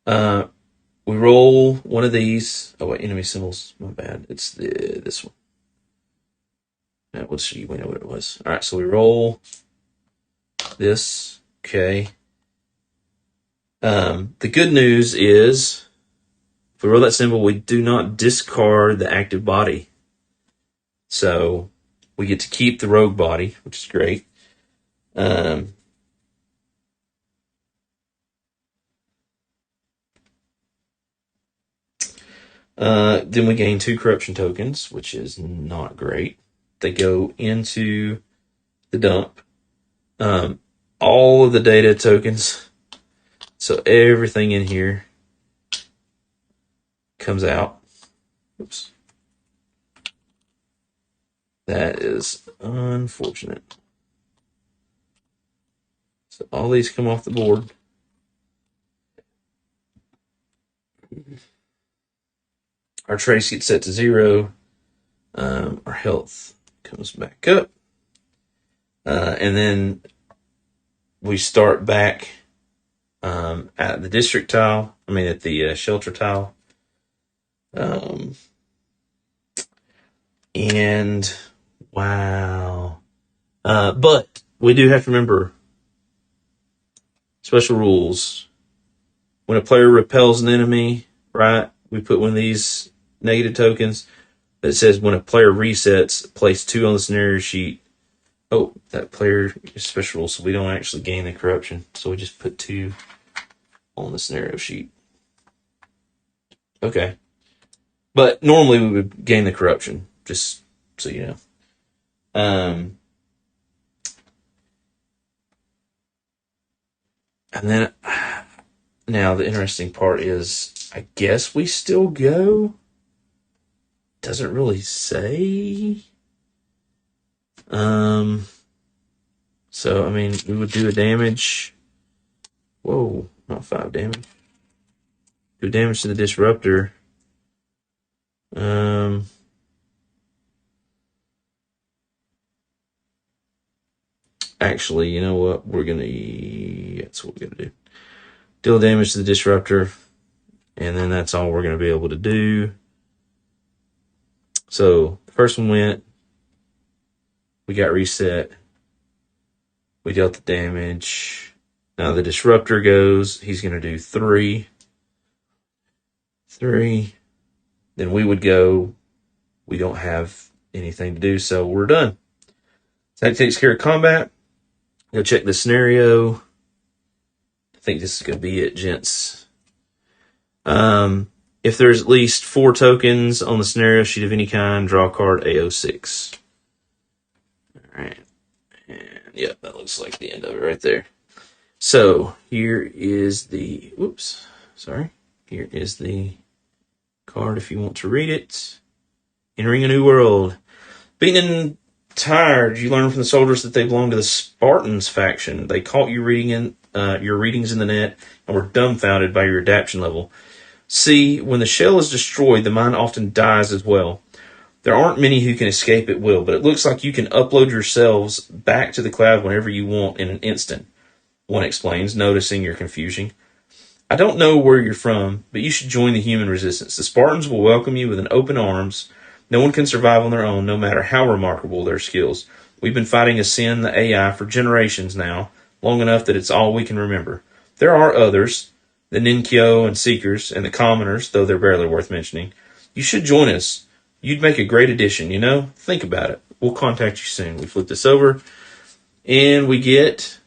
We roll one of these. Oh, wait. Enemy symbols. My bad. It's this one. Now, we know what it was. All right. So we roll this. Okay. The good news is, if we roll that symbol, we do not discard the active body. So we get to keep the rogue body, which is great. Then we gain 2 corruption tokens, which is not great. They go into the dump. All of the data tokens, so everything in here comes out. Oops. That is unfortunate. So all these come off the board. Our trace gets set to 0. Our health comes back up. And then we start back at the district tile. At the shelter tile. And wow. But we do have to remember special rules. When a player repels an enemy, right, we put one of these negative tokens that says when a player resets, place 2 on the scenario sheet. Oh, that player is special rule, so we don't actually gain the corruption. So we just put 2 on the scenario sheet. Okay. But normally we would gain the corruption, just so you know. And then, now the interesting part is, I guess we still go. Doesn't really say. So, we would do a damage. Whoa, not 5 damage. Do damage to the disruptor. Actually, you know what? That's what we're gonna do. Deal damage to the disruptor, and then that's all we're gonna be able to do. So the first one went. We got reset. We dealt the damage. Now the disruptor goes. He's gonna do 3. 3. Then we would go we don't have anything to do, so we're done. So that takes care of combat. Go check the scenario. I think this is going to be it, gents. If there's at least 4 tokens on the scenario sheet of any kind, draw a card AO6. All right. And yep, that looks like the end of it right there. So here is the, here is the card if you want to read it. Entering a new world. Beaten and tired, you learn from the soldiers that they belong to the Spartans faction. They caught you reading in your readings in the net and were dumbfounded by your adaptation level. See, when the shell is destroyed, the mind often dies as well. There aren't many who can escape at will, but it looks like you can upload yourselves back to the cloud whenever you want in an instant, one explains, noticing your confusion. I don't know where you're from, but you should join the human resistance. The Spartans will welcome you with an open arms. No one can survive on their own, no matter how remarkable their skills. We've been fighting Ascend, the AI, for generations now, long enough that it's all we can remember. There are others, the Ninkyo and Seekers, and the Commoners, though they're barely worth mentioning. You should join us. You'd make a great addition, you know? Think about it. We'll contact you soon. We flip this over, and we get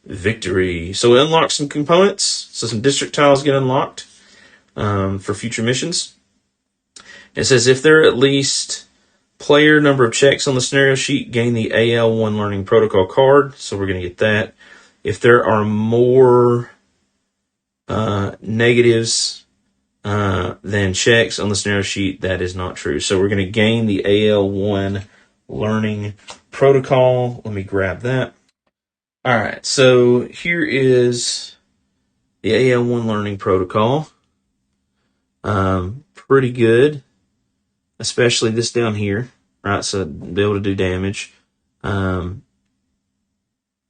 victory. So we unlock some components. So some district tiles get unlocked for future missions. It says if there are at least player number of checks on the scenario sheet, gain the AL1 Learning Protocol card. So we're going to get that. If there are more negatives than checks on the scenario sheet, that is not true. So we're going to gain the AL1 Learning Protocol. Let me grab that. All right, so here is the AL1 Learning Protocol. Pretty good, especially this down here, right? So be able to do damage and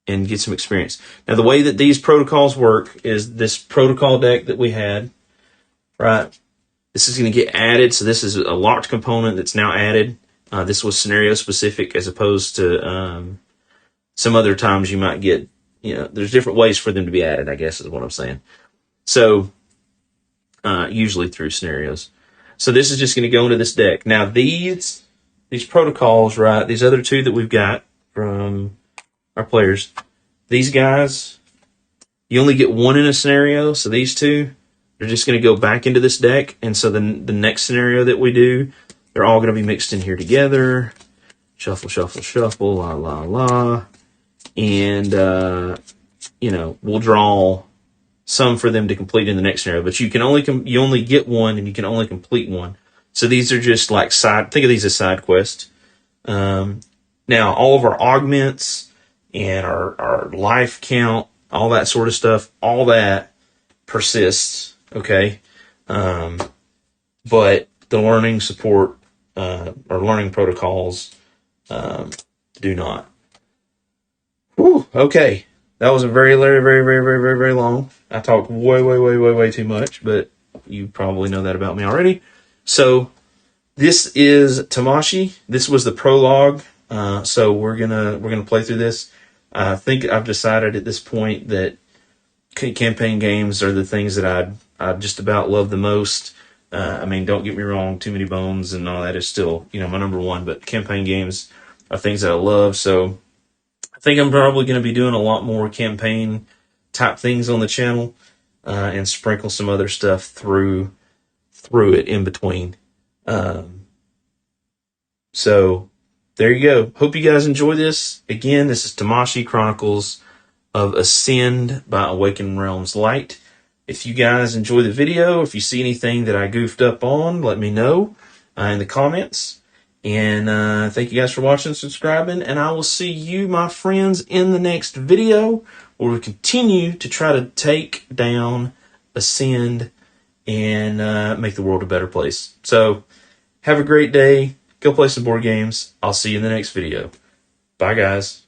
get some experience. Now, the way that these protocols work is this protocol deck that we had, right? This is going to get added. So this is a locked component that's now added. This was scenario specific as opposed to some other times you might get, there's different ways for them to be added, I guess is what I'm saying. So usually through scenarios. So this is just going to go into this deck. Now these protocols, right, these other 2 that we've got from our players, these guys, you only get 1 in a scenario. So these 2, they're just going to go back into this deck. And so the next scenario that we do, they're all going to be mixed in here together. Shuffle, shuffle, shuffle, la, la, la. And, we'll draw some for them to complete in the next scenario. But you only get 1 and you can only complete 1. So these are just like think of these as side quests. Now, all of our augments and our life count, all that sort of stuff, all that persists, okay? But the learning support or learning protocols do not. Whew, okay. That was a very, very, very, very, very, very, very long. I talked way too much, but you probably know that about me already. So this is Tamashi. This was the prologue. So we're gonna play through this. I think I've decided at this point that campaign games are the things that I just about love the most. I mean, don't get me wrong, Too Many Bones and all that is still, my number 1, but campaign games are things that I love. So I think I'm probably going to be doing a lot more campaign type things on the channel, and sprinkle some other stuff through it in between. So there you go. Hope you guys enjoy this. Again, this is Tamashi Chronicles of Ascend by Awakened Realms Light. If you guys enjoy the video, if you see anything that I goofed up on, let me know in the comments. And thank you guys for watching and subscribing. And I will see you, my friends, in the next video where we continue to try to take down, ascend, and make the world a better place. So have a great day. Go play some board games. I'll see you in the next video. Bye, guys.